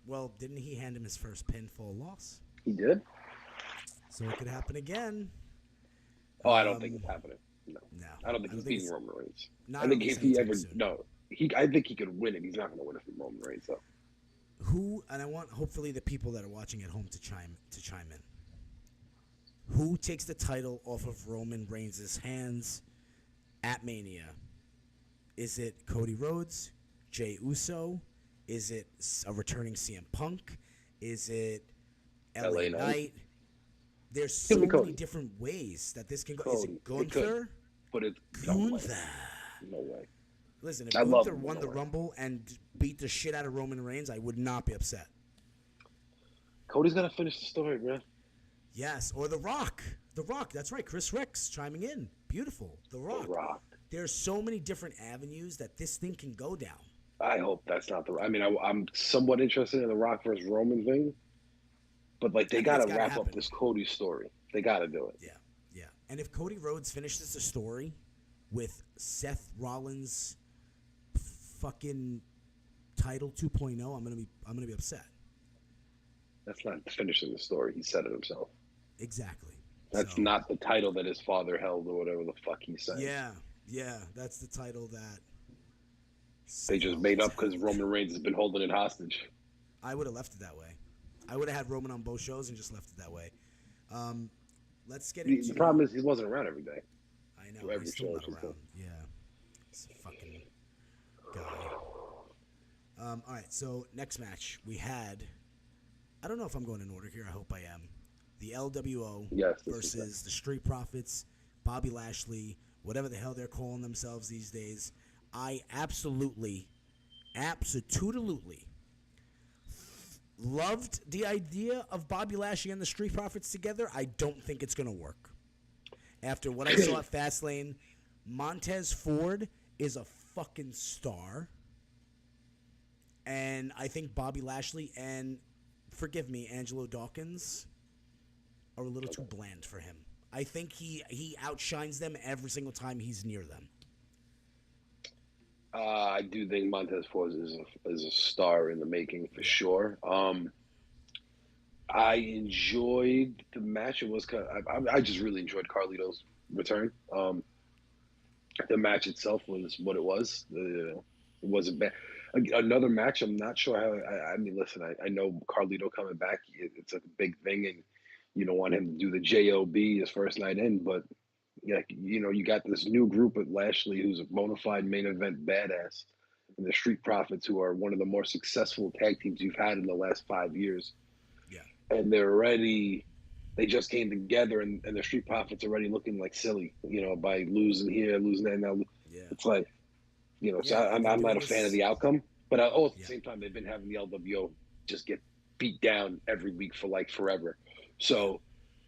Well, didn't he hand him his first pinfall loss? He did? So it could happen again. Oh, I don't think it's happening. No. I don't think he's beating Roman Reigns. I think if he ever, I think he could win it. He's not going to win it from Roman Reigns, though. And I want hopefully the people that are watching at home to chime in. Who takes the title off of Roman Reigns' hands at Mania? Is it Cody Rhodes? Jey Uso? Is it a returning CM Punk? Is it LA Knight? There's so many different ways that this can go. Is it Gunther? But it's Gunther. No way. Listen, if Gunther won the Rumble and beat the shit out of Roman Reigns, I would not be upset. Cody's got to finish the story, man. Yes, or The Rock. The Rock, that's right. Chris Ricks chiming in. Beautiful. The Rock. The Rock. There's so many different avenues that this thing can go down. I hope that's not the. I mean, I'm somewhat interested in the Rock versus Roman thing, but like they got to wrap up this Cody story. They got to do it. Yeah. And if Cody Rhodes finishes the story with Seth Rollins' fucking title 2.0, I'm gonna be upset. That's not finishing the story. He said it himself. Exactly. That's not the title that his father held or whatever the fuck he said. Yeah, that's the title that they just made up because Roman Reigns has been holding it hostage. I would have left it that way. I would have had Roman on both shows and just left it that way. Let's get into... The problem is he wasn't around every day. I know, he's still not around. Yeah. This fucking guy. All right, so next match we had... I don't know if I'm going in order here. I hope I am. The LWO versus the Street Profits, Bobby Lashley, whatever the hell they're calling themselves these days. I absolutely loved the idea of Bobby Lashley and the Street Profits together. I don't think it's going to work. After what I saw at Fastlane, Montez Ford is a fucking star. And I think Bobby Lashley and, forgive me, Angelo Dawkins are a little too bland for him. I think he outshines them every single time he's near them. I do think Montez Ford is a star in the making for sure. I enjoyed the match. It was I just really enjoyed Carlito's return. The match itself was what it was. It wasn't bad. Another match, I'm not sure how. I mean, listen, I know Carlito coming back. It's a big thing, and you don't want him to do the JOB his first night in, but. Yeah, you got this new group with Lashley, who's a bona fide main event badass, and the Street Profits, who are one of the more successful tag teams you've had in the last 5 years. Yeah, and they just came together, and the Street Profits already looking like silly, by losing here, losing there. Now, it's like, so I'm not a fan of the outcome, but at the same time, they've been having the LWO just get beat down every week for like forever. So.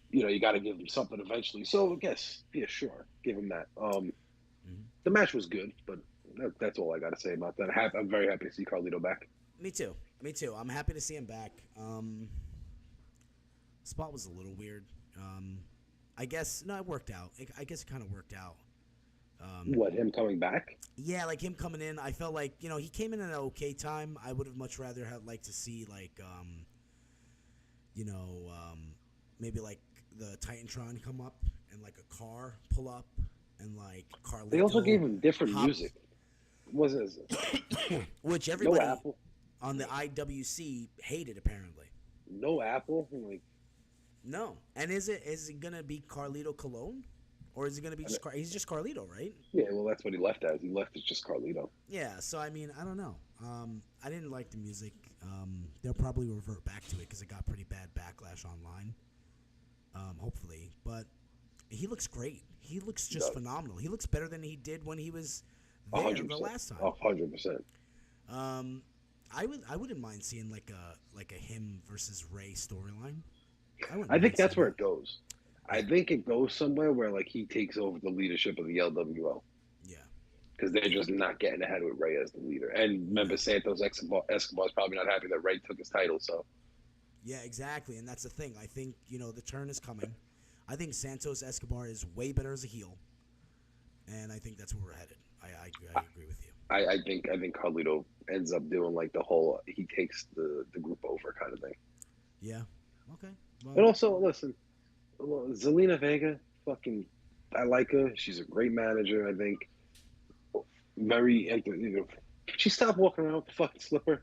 You got to give him something eventually. So I guess, sure, give him that. The match was good, but that's all I got to say about that. I'm very happy to see Carlito back. Me too. I'm happy to see him back. Spot was a little weird. I guess it worked out. I guess it kind of worked out. What, him coming back? Yeah, like him coming in, I felt like he came in at an okay time. I would have much rather had liked to see like you know maybe like the Titantron come up and like a car pull up and like They also Carlito gave him different hop, music. It wasn't as which no everybody Apple, on the IWC hated apparently. no Apple. Like, No, and is it gonna be Carlito Colon, or is it gonna be he's just Carlito, right? yeah, well, that's what he left as. He left as just Carlito. Yeah, so I mean, I don't know. I didn't like the music. They'll probably revert back to it because it got pretty bad backlash online. Hopefully, but he looks great. He looks just phenomenal. He looks better than he did when he was there 100%. the last time. 100%. I wouldn't mind seeing like a him versus Ray storyline. I think that's where it goes. I think it goes somewhere where like he takes over the leadership of the LWO. Yeah. Because they're just not getting ahead with Ray as the leader. And remember, Santos Escobar's probably not happy that Ray took his title. So yeah, exactly, and that's the thing. I think the turn is coming. I think Santos Escobar is way better as a heel, and I think that's where we're headed. I agree with you. I think Carlito ends up doing like the whole he takes the group over kind of thing. Yeah. Okay. Well, And also, listen, Zelina Vega, fucking, I like her. She's a great manager. I think very. Can she stop walking around with the fucking slipper?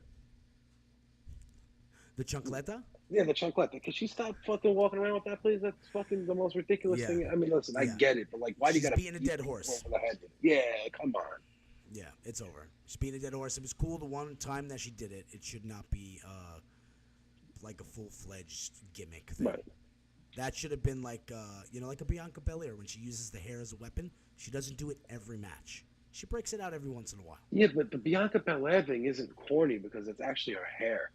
the Chancleta? Yeah, the chancleta. Can she stop fucking walking around with that, please? That's fucking the most ridiculous thing. I mean, listen, I get it, but like, why do you gotta beating a dead horse? Over the head? Yeah, come on. Yeah, it's over. She's beating a dead horse. It was cool the one time that she did it. It should not be like a full-fledged gimmick thing. Right. That should have been like like a Bianca Belair when she uses the hair as a weapon. She doesn't do it every match. She breaks it out every once in a while. Yeah, but the Bianca Belair thing isn't corny because it's actually her hair.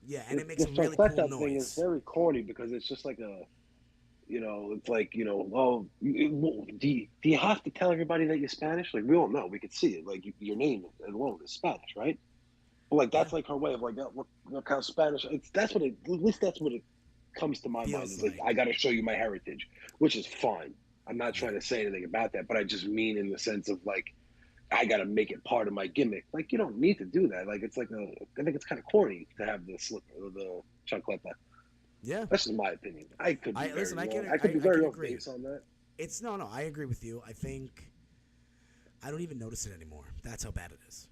Yeah, and it makes a really cool noise. Thing is very corny because it's just like a, it's like, well, do you have to tell everybody that you're Spanish? Like, we all know, we could see it. Like, your name alone is Spanish, right? But like, that's like her way of like, oh, look how Spanish. At least that's what it comes to my mind. Is like, I got to show you my heritage, which is fine. I'm not trying to say anything about that, but I just mean in the sense of like, I got to make it part of my gimmick. Like, you don't need to do that. Like, it's like I think it's kind of corny to have the slipper or the chancleta. Yeah, that's just my opinion. I could be very wrong. I could be very off base on that. It's no. I agree with you. I think I don't even notice it anymore. That's how bad it is.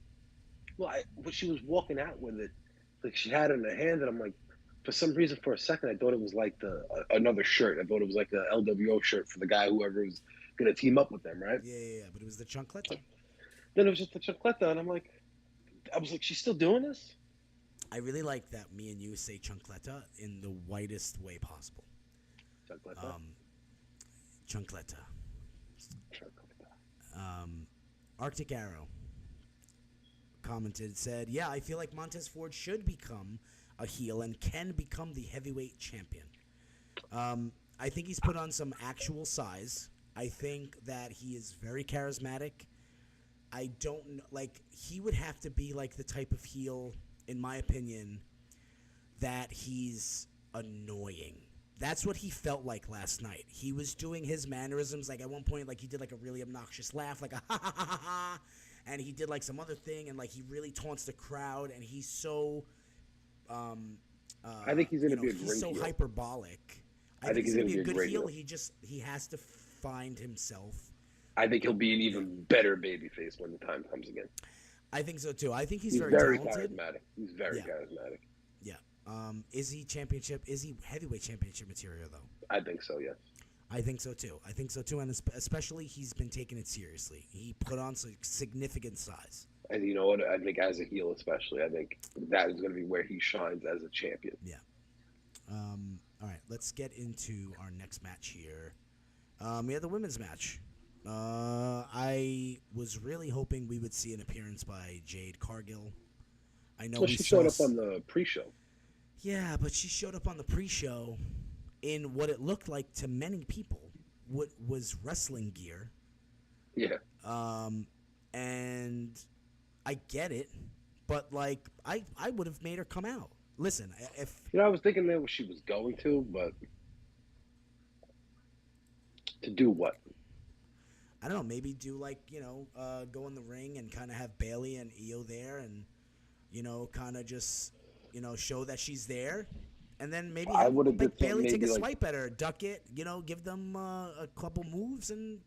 Well, when she was walking out with it, like she had it in her hand, and I'm like, for some reason, for a second, I thought it was like another shirt. I thought it was like the LWO shirt for the guy whoever was gonna team up with them, right? Yeah. But it was the chancleta. Then it was just the chancleta, and I was like, she's still doing this? I really like that me and you say chancleta in the whitest way possible. Chancleta? Chancleta. Arctic Arrow commented, said, yeah, I feel like Montez Ford should become a heel and can become the heavyweight champion. I think he's put on some actual size. I think that he is very charismatic. I don't know, like, he would have to be like the type of heel, in my opinion, that he's annoying. That's what he felt like last night. He was doing his mannerisms, like at one point, like he did like a really obnoxious laugh, like a ha ha ha ha ha, and he did like some other thing, and like he really taunts the crowd, and he's so, I think he's gonna be a great he's so heel. hyperbolic. I think he's gonna be a good heel. He has to find himself. I think he'll be an even better babyface when the time comes again. I think so too. I think he's very talented. Charismatic. He's very charismatic. Yeah. Is he championship? Is he heavyweight championship material though? I think so. Yes. I think so too. And especially he's been taking it seriously. He put on some significant size. And you know what? I think as a heel, especially, I think that is going to be where he shines as a champion. Yeah. All right. Let's get into our next match here. We have the women's match. I was really hoping we would see an appearance by Jade Cargill. I know she showed up on the pre-show. Yeah, but she showed up on the pre-show in what it looked like to many people what was wrestling gear. Yeah. And I get it, but like I would have made her come out. Listen, if I was thinking that she was going to, but to do what? I don't know, maybe do like, go in the ring and kind of have Bailey and Io there and, kind of just, show that she's there. And then maybe I have would have did like something Bailey take a maybe like swipe at her, duck it, give them a couple moves and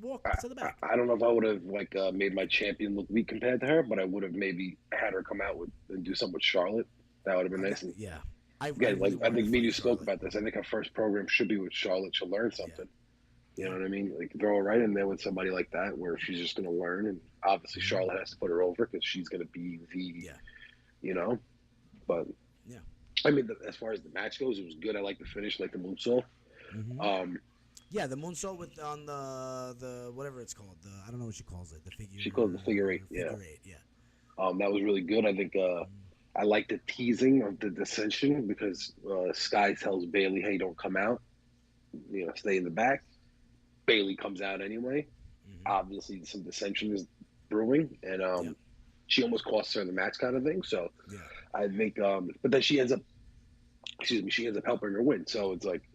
walk to the back. I don't know if I would have like made my champion look weak compared to her, but I would have maybe had her come out with and do something with Charlotte. That would have been nice. And Yeah. I again, really like I wanted think to me and fight you spoke Charlotte. about this. I think our first program should be with Charlotte. She'll learn something. You know Yeah. what I mean? Like throw her right in there with somebody like that, where she's just going to learn. And obviously, Mhm. Charlotte has to put her over because she's going to be the, Yeah. you know. But Yeah. I mean, as far as the match goes, it was good. I like the finish, like the moonsault. Mm-hmm. Um, Yeah, the moonsault with on the whatever it's called. I don't know what she calls it. The figure. she called it the figure eight. Yeah. Figure eight. Yeah. That was really good. I think I like the teasing of the dissension because Sky tells Bailey, "Hey, don't come out. Stay in the back." Bailey comes out anyway. Mm-hmm. Obviously, some dissension is brewing, and Yeah. she almost costs her the match, kind of thing. So Yeah. I think, but then she ends up, she ends up helping her win. So it's like,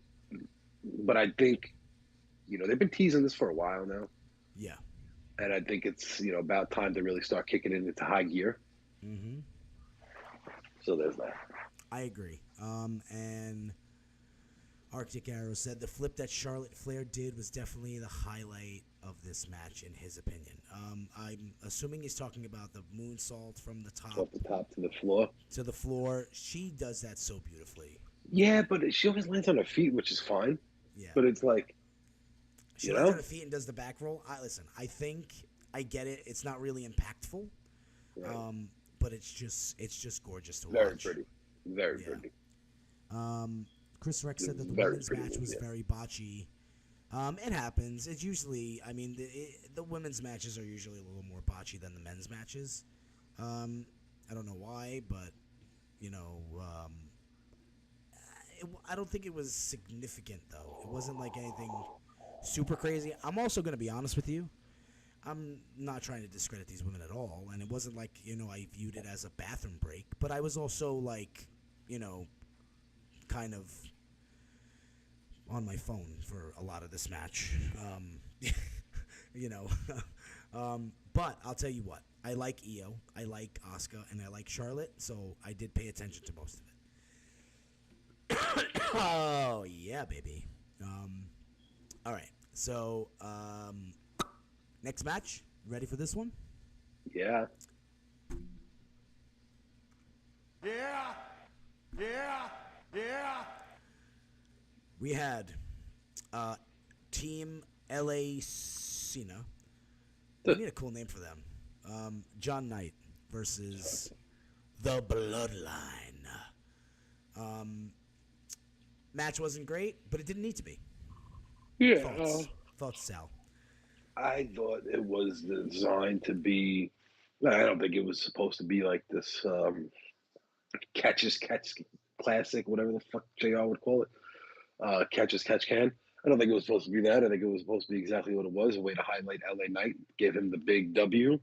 but I think, they've been teasing this for a while now, Yeah. and I think it's about time to really start kicking it into high gear. Mm-hmm. So there's that. I agree. And Arctic Arrow said the flip that Charlotte Flair did was definitely the highlight of this match, in his opinion. I'm assuming he's talking about the moonsault from the top Off the top to the floor. to the floor. She does that so beautifully. Yeah, but she always lands on her feet, which is fine. Yeah. But it's like, She lands on her feet and does the back roll. Listen, I think I get it. It's not really impactful, right. but it's just gorgeous to Very watch. pretty. Very pretty. Chris Rex said that the Very women's pretty match move, was yeah. very botchy. It happens. It's usually, I mean, the women's matches are usually a little more botchy than the men's matches. I don't know why, but I don't think it was significant though. It wasn't like anything super crazy. I'm also going to be honest with you. I'm not trying to discredit these women at all, and it wasn't like I viewed it as a bathroom break, but I was also like, kind of on my phone for a lot of this match. But I'll tell you what, I like Io, I like Asuka, and I like Charlotte, so I did pay attention to most of it. Oh yeah, baby. All right, so next match, ready for this one? Yeah. Yeah, yeah, yeah. We had Team LA Cena. We need a cool name for them. John Knight versus the Bloodline. Match wasn't great, but it didn't need to be. Yeah. Thoughts, Sal? I thought it was designed to be. I don't think it was supposed to be like this catch as catch classic, whatever the fuck JR would call it. Catch as catch can. I don't think it was supposed to be that. I think it was supposed to be exactly what it was, a way to highlight LA Knight, give him the big W,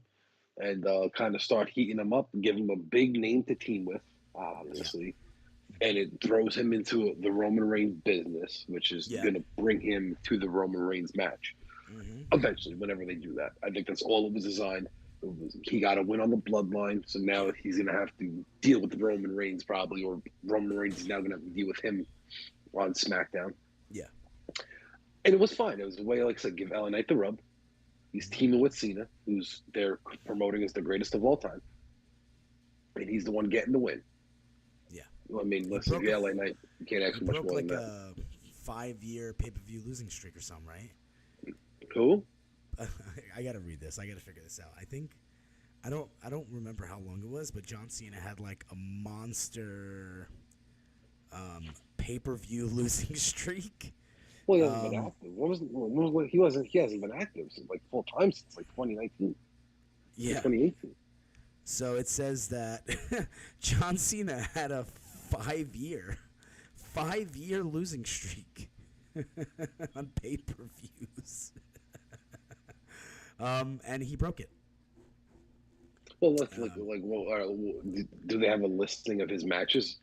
and kind of start heating him up and give him a big name to team with, obviously. Yeah. And it throws him into the Roman Reigns business, which is going to bring him to the Roman Reigns match. Mm-hmm. Eventually, whenever they do that. I think that's all it was designed. He got to win on the bloodline, so now he's going to have to deal with Roman Reigns probably, or Roman Reigns is now going to have to deal with him on SmackDown. Yeah. And it was fine. It was a way, like I said, give LA Knight the rub. He's teaming with Cena, who's they're promoting as the greatest of all time. And he's the one getting the win. Yeah. I mean, listen, LA Knight, you can't ask for much more than that. Broke like a 5-year pay-per-view losing streak or something, right? Who? I got to read this. I got to figure this out. I think I don't remember how long it was, but John Cena had like a monster pay-per-view losing streak. Well, he hasn't been active. He hasn't been active since like full time since like 2019. Yeah. 2018. So it says that John Cena had a 5-year losing streak on pay-per-views. And he broke it. Well, let's do they have a listing of his matches?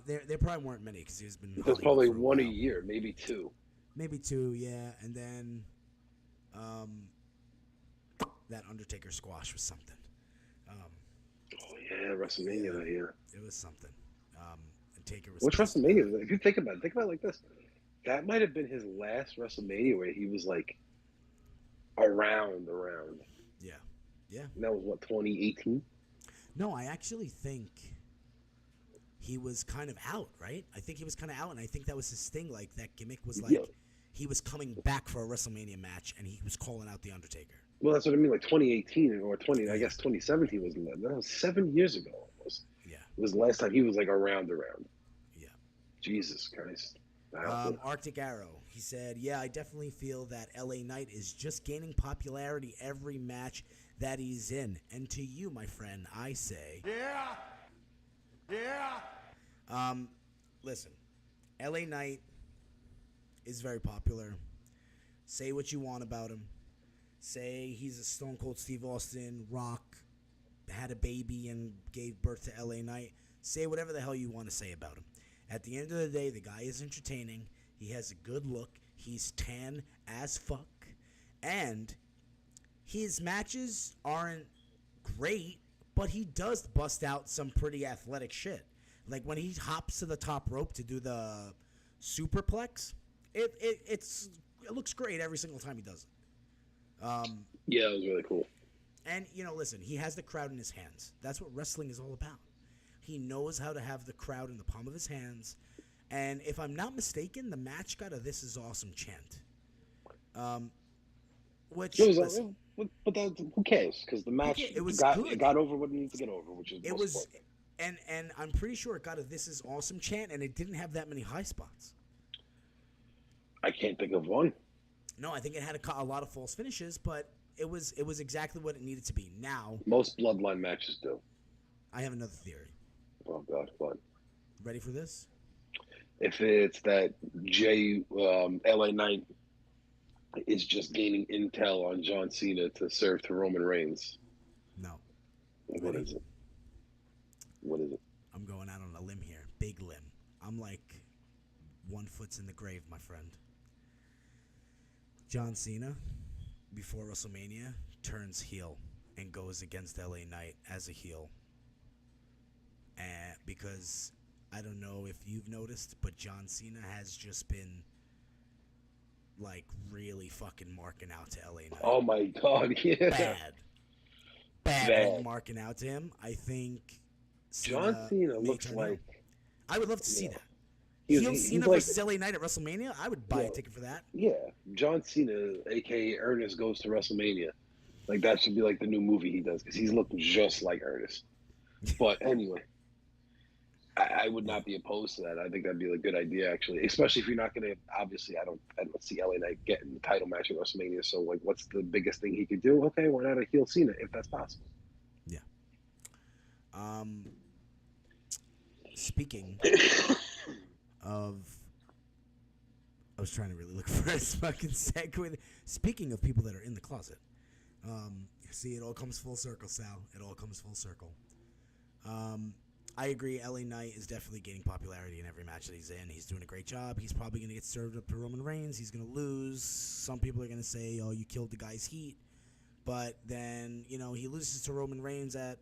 There probably weren't many because he's been. There's probably one a year, maybe two. Maybe two, yeah, and then That Undertaker squash was something. Oh yeah, WrestleMania that year. It was something. And Taker was. Which WrestleMania? If you think about it like this. That might have been his last WrestleMania where he was like around. Yeah, yeah. And that was what, 2018? No, I actually think he was kind of out, right? I think he was kind of out, and I think that was his thing. Like, that gimmick was like he was coming back for a WrestleMania match, and he was calling out The Undertaker. Well, that's what I mean, like 2018 or 20, I guess 2017 was that was 7 years ago almost. Yeah. It was the last time he was like around. Yeah. Jesus Christ. Arctic Arrow, he said, yeah, I definitely feel that LA Knight is just gaining popularity every match that he's in. And to you, my friend, I say... Yeah! Listen, LA Knight is very popular. Say what you want about him. Say he's a Stone Cold Steve Austin, Rock, had a baby and gave birth to LA Knight. Say whatever the hell you want to say about him. At the end of the day, the guy is entertaining. He has a good look. He's tan as fuck. And his matches aren't great, but he does bust out some pretty athletic shit. Like when he hops to the top rope to do the superplex, it looks great every single time he does it. Yeah, it was really cool. And, listen, he has the crowd in his hands. That's what wrestling is all about. He knows how to have the crowd in the palm of his hands. And if I'm not mistaken, the match got a "This is awesome" chant. Which it was, but that, who cares? Because the match it got over what it needed to get over, which is it was, and I'm pretty sure it got a "This is awesome" chant, and it didn't have that many high spots. I can't think of one. No, I think it had a lot of false finishes, but it was exactly what it needed to be. Now most bloodline matches do. I have another theory. Oh God, fun. Ready for this? If it's that LA Knight is just gaining intel on John Cena to serve to Roman Reigns. No. What is it? I'm going out on a limb here. Big limb. I'm like 1 foot's in the grave, my friend. John Cena, before WrestleMania, turns heel and goes against LA Knight as a heel. Because I don't know if you've noticed, but John Cena has just been like really fucking marking out to LA Knight. Oh my God, yeah. Bad marking out to him. I think John Cena looks like... I would love to see that. He's Cena like, versus LA Knight at WrestleMania? I would buy a ticket for that. Yeah. John Cena, a.k.a. Ernest, goes to WrestleMania. Like, that should be like the new movie he does, because he's looking just like Ernest. But anyway, I would not be opposed to that. I think that'd be a good idea, actually. Especially if you're not going to... Obviously, I don't see LA Knight getting the title match at WrestleMania, so, like, what's the biggest thing he could do? Okay, why not a heel Cena, if that's possible? Yeah. Speaking of... I was trying to really look for a fucking segue. Speaking of people that are in the closet. See, it all comes full circle, Sal. It all comes full circle. I agree. LA Knight is definitely gaining popularity in every match that he's in. He's doing a great job. He's probably going to get served up to Roman Reigns. He's going to lose. Some people are going to say, oh, you killed the guy's heat. But then, he loses to Roman Reigns at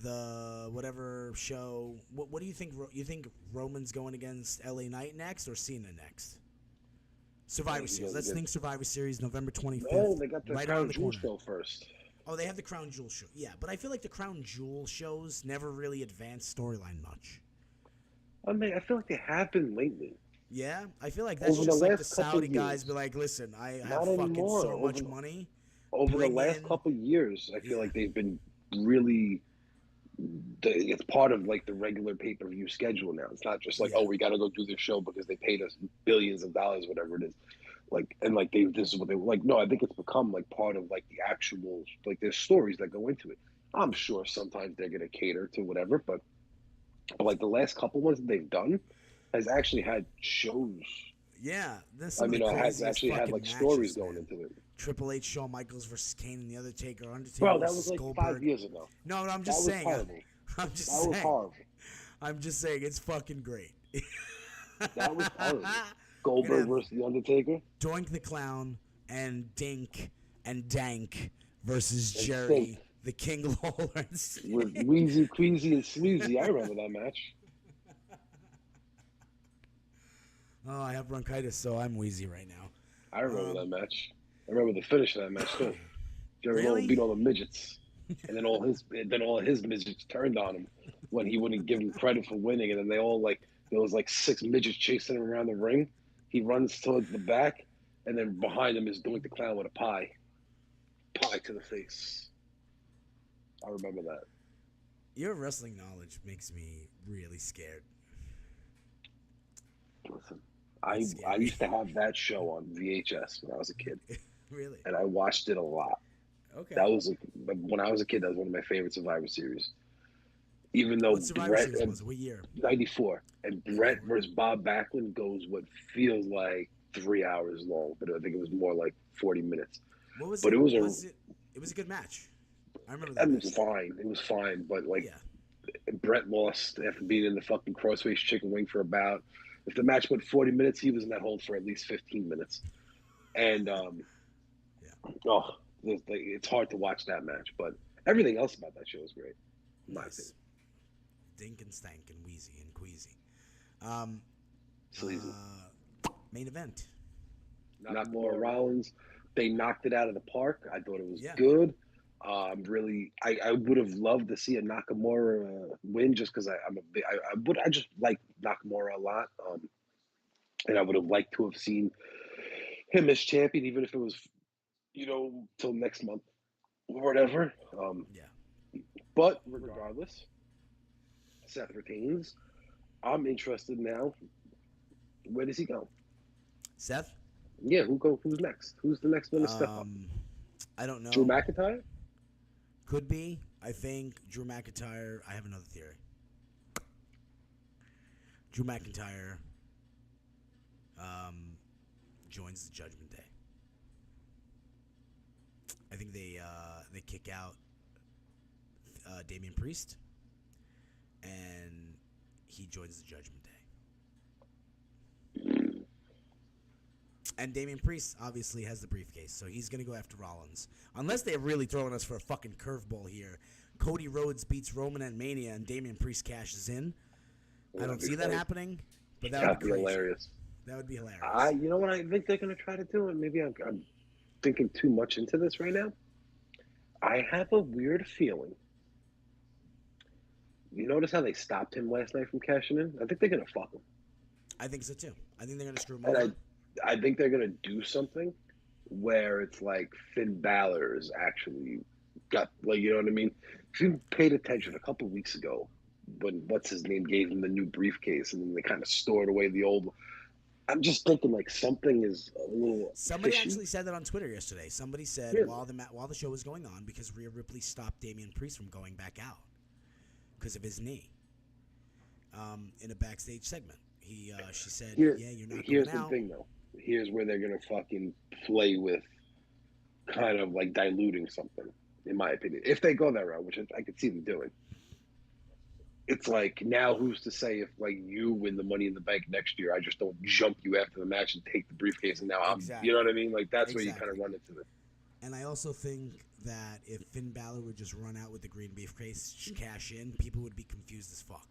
the whatever show. What do you think? You think Roman's going against LA Knight next or Cena next? Survivor Series. Let's think Survivor Series, November 25th. Oh, they got the right Crown Jewel show first. Oh, they have the Crown Jewel show. Yeah, but I feel like the Crown Jewel shows never really advance storyline much. I mean, I feel like they have been lately. Yeah? I feel like that's just like the Saudi guys be like, listen, I have fucking so much money. Over the last couple years, I feel like they've been really... It's part of like the regular pay-per-view schedule now. It's not just like, oh, we got to go do this show because they paid us billions of dollars, whatever it is. Like, and like this is what they like. No, I think it's become like part of like the actual, like there's stories that go into it. I'm sure sometimes they're gonna cater to whatever, but like the last couple ones that they've done has actually had shows. Yeah, it has actually had like stories going into it. Triple H, Shawn Michaels versus Kane and the Undertaker. Undertaker. Bro, that was like Goldberg. 5 years ago. No, I'm just saying. I'm just saying. That was horrible. I'm just saying it's fucking great. That was horrible. Goldberg versus the Undertaker. Doink the Clown and Dink and Dank versus And Jerry, Stink. the King Lawrence. With Wheezy, Queasy, and Sleazy. I remember that match. Oh, I have bronchitis, so I'm wheezy right now. I remember that match. I remember the finish of that match too. Jerry Lawler Really? beat all the midgets, and then all his midgets turned on him when he wouldn't give him credit for winning, and then they all there was 6 midgets chasing him around the ring. He runs towards the back, and then behind him is Doink the Clown with a pie to the face. I remember that. Your wrestling knowledge makes me really scared. Listen, I Scary. used to have that show on VHS when I was a kid, Really? and I watched it a lot. Okay. That was when I was a kid. That was one of my favorite Survivor Series. Even though What Survivor Brett Series was? What year? '94 and Brett versus Bob Backlund goes what feels like 3 hours long, but I think it was more like 40 minutes. What was But it? it was It was a good match. I remember that. it was fine. It was fine, but Yeah. Brett lost after being in the fucking crossface chicken wing for about. If the match went 40 minutes, he was in that hold for at least 15 minutes. And it's hard to watch that match, but everything else about that show is great. In my opinion. Dink and Stank and Wheezy and Queasy. Sleazy. Main event. Nakamura Rollins, they knocked it out of the park. I thought it was Yeah. good. I would have loved to see a Nakamura win just because I just like Nakamura a lot. And I would have liked to have seen him as champion, even if it was, till next month or whatever. Yeah. But regardless, Seth retains. I'm interested now. Where does he go? Seth? Yeah, who's next? Who's the next one to step up? I don't know. Drew McIntyre? Could be. I think Drew McIntyre. I have another theory. Drew McIntyre joins the Judgment Day. I think they kick out Damian Priest, and he joins the Judgment Day. And Damian Priest obviously has the briefcase, so he's going to go after Rollins. Unless they're really throwing us for a fucking curveball here. Cody Rhodes beats Roman at Mania and Damian Priest cashes in. I don't see that happening, but that would be crazy. Hilarious. That would be hilarious. You know what I think they're going to try to do? And maybe I'm thinking too much into this right now. I have a weird feeling. You notice how they stopped him last night from cashing in? I think they're going to fuck him. I think so too. I think they're going to screw him And over. I think they're going to do something where it's like Finn Balor's actually got, you know what I mean? If you paid attention a couple of weeks ago when what's-his-name gave him the new briefcase and then they kind of stored away the old one, I'm just thinking something is a little Somebody fishy. actually said that on Twitter yesterday. Somebody said Really? while the show was going on, because Rhea Ripley stopped Damian Priest from going back out because of his knee. In a backstage segment, she said, "Yeah, you're not Here's going the out." thing, though. Here's where they're gonna fucking play with, kind of diluting something, in my opinion. If they go that route, which I could see them doing. It's now who's to say if you win the Money in the Bank next year, I just don't jump you after the match and take the briefcase and now Exactly. you know what I mean? That's where you Exactly. kind of run into it. And I also think that if Finn Balor would just run out with the green briefcase, cash in, people would be confused as fuck.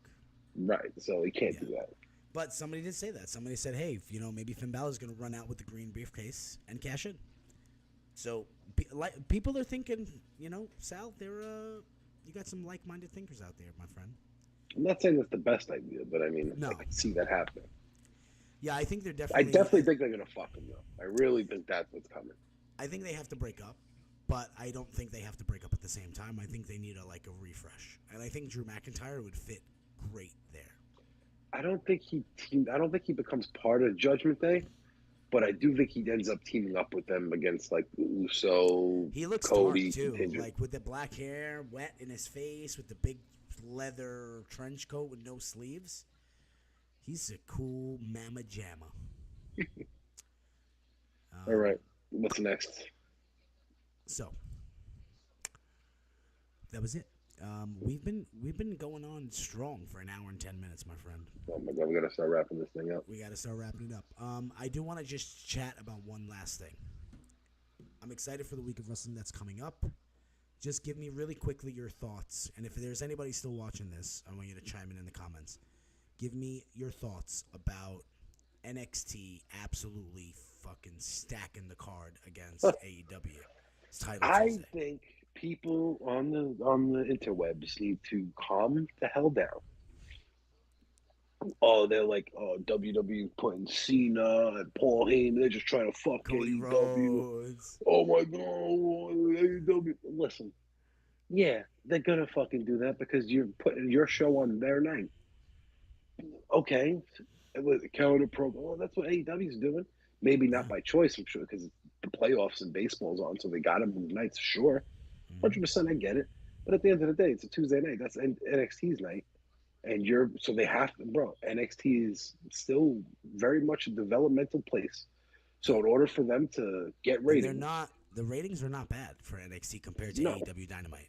Right. So he can't do that. But somebody did say that. Somebody said, "Hey, maybe Finn Balor's going to run out with the green briefcase and cash in." So people are thinking, Sal, you got some like-minded thinkers out there, my friend. I'm not saying that's the best idea, but I mean, No. I can see that happening. Yeah, I think they're I definitely think they're gonna fuck him though. I really think that's what's coming. I think they have to break up, but I don't think they have to break up at the same time. I think they need a refresh, and I think Drew McIntyre would fit great there. I don't think he becomes part of Judgment Day, but I do think he ends up teaming up with them against Uso, He looks Cody, dark too, contingent. with the black hair, wet in his face, with the big leather trench coat with no sleeves. He's a cool mama jamma. All right, what's next? So that was it. We've been going on strong for an hour and 10 minutes, my friend. Oh my god, we gotta start wrapping this thing up. We got to start wrapping it up. I do want to just chat about one last thing. I'm excited for the week of wrestling that's coming up. Just give me really quickly your thoughts. And if there's anybody still watching this, I want you to chime in the comments. Give me your thoughts about NXT absolutely fucking stacking the card against AEW. It's title I Tuesday. think people on the interwebs need to calm the hell down. Oh, they're like, oh, WWE putting Cena and Paul Heyman. They're just trying to fuck Cody AEW. Rhodes. Oh my god, AEW. Listen, yeah, they're gonna fucking do that because you're putting your show on their night. Okay, counter program. Well, that's what AEW's doing. Maybe not by choice, I'm sure, because the playoffs and baseball's on, so they got them nights. Sure, 100%, I get it. But at the end of the day, it's a Tuesday night. That's NXT's night, and so they have to, bro. NXT is still very much a developmental place. So in order for them to get ratings, the ratings are not bad for NXT compared to No. AEW Dynamite.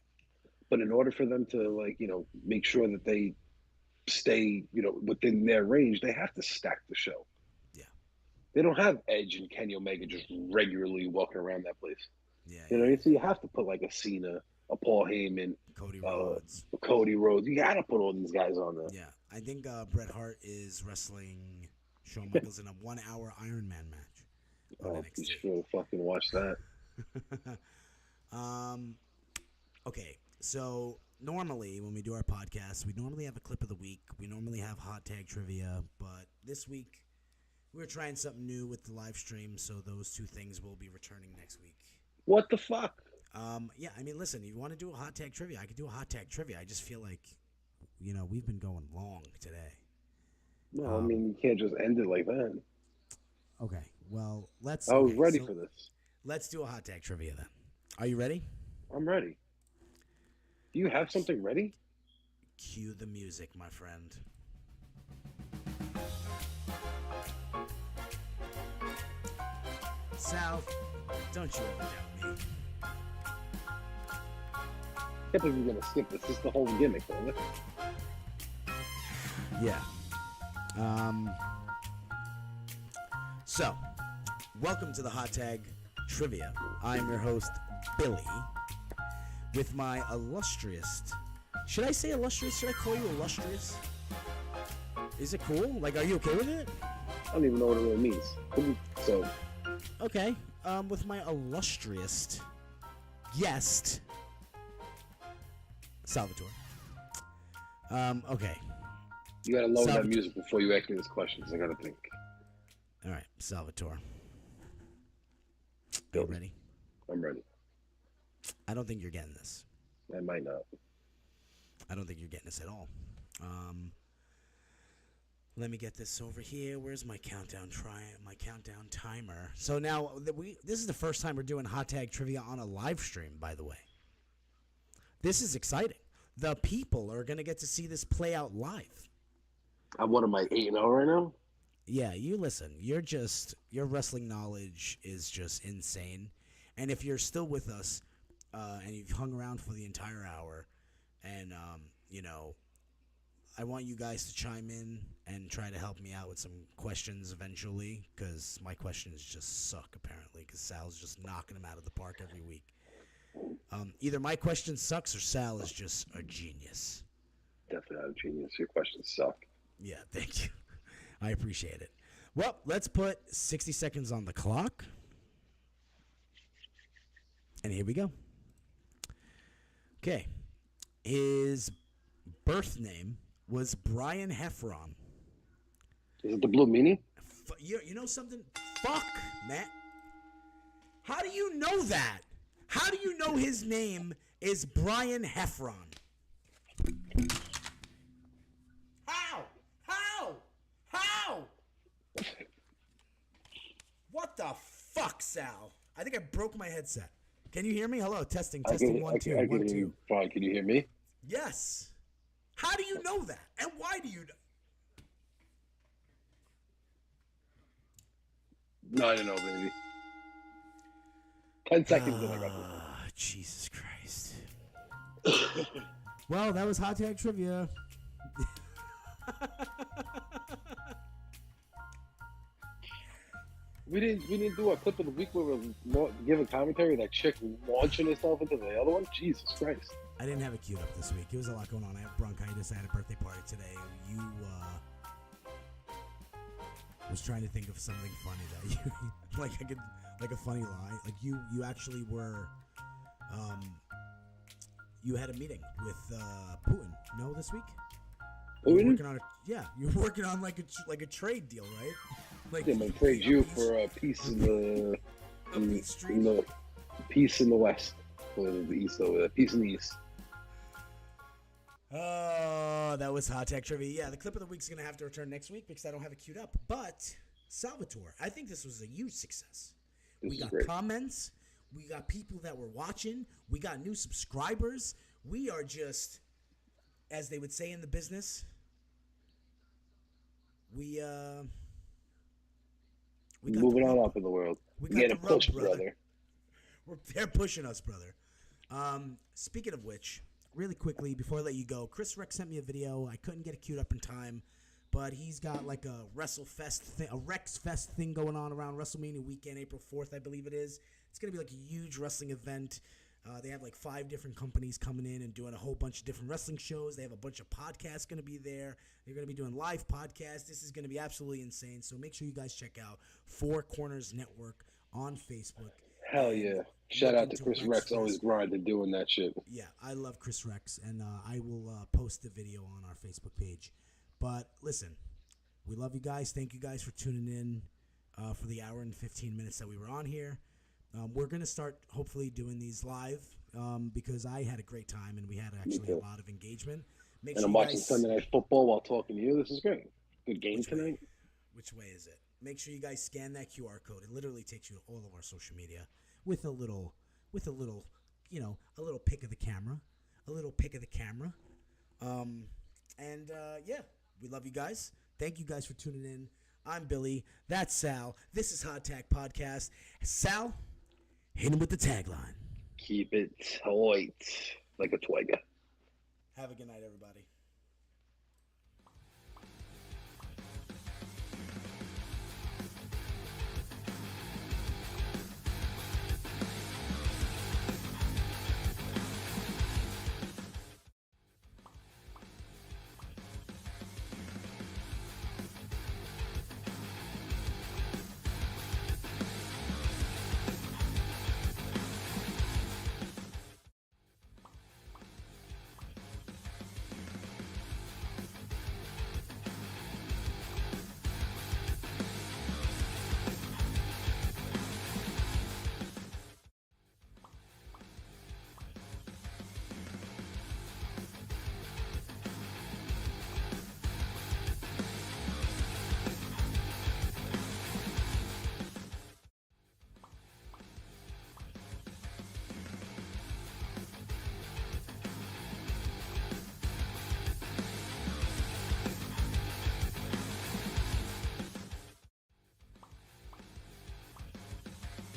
but in order for them to make sure that they stay within their range, they have to stack the show. Yeah. They don't have Edge and Kenny Omega just regularly walking around that place. Yeah. So you have to put like a Cena, a Paul Heyman, Cody Rhodes. Cody Rhodes. You got to put all these guys on there. Yeah. I think Bret Hart is wrestling Shawn Michaels in a 1-hour Iron Man match on Oh, NXT. you should fucking watch that. Okay, so normally when we do our podcast, we normally have a clip of the week. We normally have hot tag trivia, but this week we're trying something new with the live stream, so those two things will be returning next week. What the fuck? Yeah, I mean, listen, if you want to do a hot tag trivia, I could do a hot tag trivia. I just feel like, we've been going long today. No, I mean, you can't just end it like that. Okay, well, I was ready for this. Let's do a hot tag trivia then. Are you ready? I'm ready. Do you have something ready? Cue the music, my friend. Sal, don't you ever doubt me. I can't believe you're going to skip this. This is the whole gimmick, isn't it? Yeah. So, welcome to the Hot Tag Trivia. I'm your host, Billy, with my illustrious... Should I say illustrious? Should I call you illustrious? Is it cool? Like, are you okay with it? I don't even know what it really means. So, Okay. With my illustrious guest, Salvatore. Okay. you got to lower that music before you ask me this question, because I got to think. All right, Salvatore. Are you ready? I'm ready. I don't think you're getting this. I might not. I don't think you're getting this at all. Let me get this over here. Where's my countdown? My countdown timer. So now this is the first time we're doing hot tag trivia on a live stream. By the way, this is exciting. The people are gonna get to see this play out live. What am I 8-0 right now? Yeah, you listen. Your wrestling knowledge is just insane. And if you're still with us, and you've hung around for the entire hour, and I want you guys to chime in and try to help me out with some questions eventually, because my questions just suck apparently, because Sal's just knocking them out of the park every week. Either my question sucks or Sal is just a genius. Definitely not a genius. Your questions suck. Yeah, thank you. I appreciate it. Well, let's put 60 seconds on the clock. And here we go. Okay. His birth name was Brian Heffron. Is it the Blue Meanie? You know something? Fuck, Matt. How do you know that? How do you know his name is Brian Heffron? How? What the fuck, Sal? I think I broke my headset. Can you hear me? Hello, testing, 1, 2, 1, 2. Fine, can you hear me? Yes. How do you know that? And why do you know? No, I don't know, baby. 10 seconds and I got this. Jesus Christ. Well, that was hot tag trivia. We didn't do a clip of the week where we're giving commentary. That chick launching herself into the other one. Jesus Christ. I didn't have it queued up this week. There was a lot going on. I have bronchitis. I had a birthday party today. You was trying to think of something funny that you like a funny lie. Like you actually were you had a meeting with Putin. No, this week. Putin? You're working on like a trade deal, right? Like I'm gonna trade you for a piece in the piece in the west, or the east over there. Piece in the east. Oh, that was hot tech trivia. Yeah, the clip of the week's gonna have to return next week because I don't have it queued up. But Salvatore, I think this was a huge success. We got comments. We got people that were watching. We got new subscribers. We are just, as they would say in the business, we moving on up in the world. We getting pushed, brother. They're pushing us, brother. Speaking of which, really quickly before I let you go, Chris Rex sent me a video. I couldn't get it queued up in time, but he's got like a a Rex Fest thing going on around WrestleMania weekend, April 4th, I believe it is. It's gonna be like a huge wrestling event. They have like 5 different companies coming in and doing a whole bunch of different wrestling shows. They have a bunch of podcasts going to be there. They're going to be doing live podcasts. This is going to be absolutely insane. So make sure you guys check out Four Corners Network on Facebook. Hell yeah. Shout out to Chris Rex, always grinding doing that shit. Yeah, I love Chris Rex, and I will post the video on our Facebook page. But listen, we love you guys. Thank you guys for tuning in for the hour and 15 minutes that we were on here. We're going to start hopefully doing these live because I had a great time and we had actually a lot of engagement. I'm watching Sunday Night Football while talking to you. This is great. Good game tonight. Which way is it? Make sure you guys scan that QR code. It literally takes you to all of our social media with a little, you know, a little pick of the camera. Yeah, we love you guys. Thank you guys for tuning in. I'm Billy. That's Sal. This is Hot Tag Podcast. Sal, hit him with the tagline. Keep it tight like a twigger. Have a good night, everybody.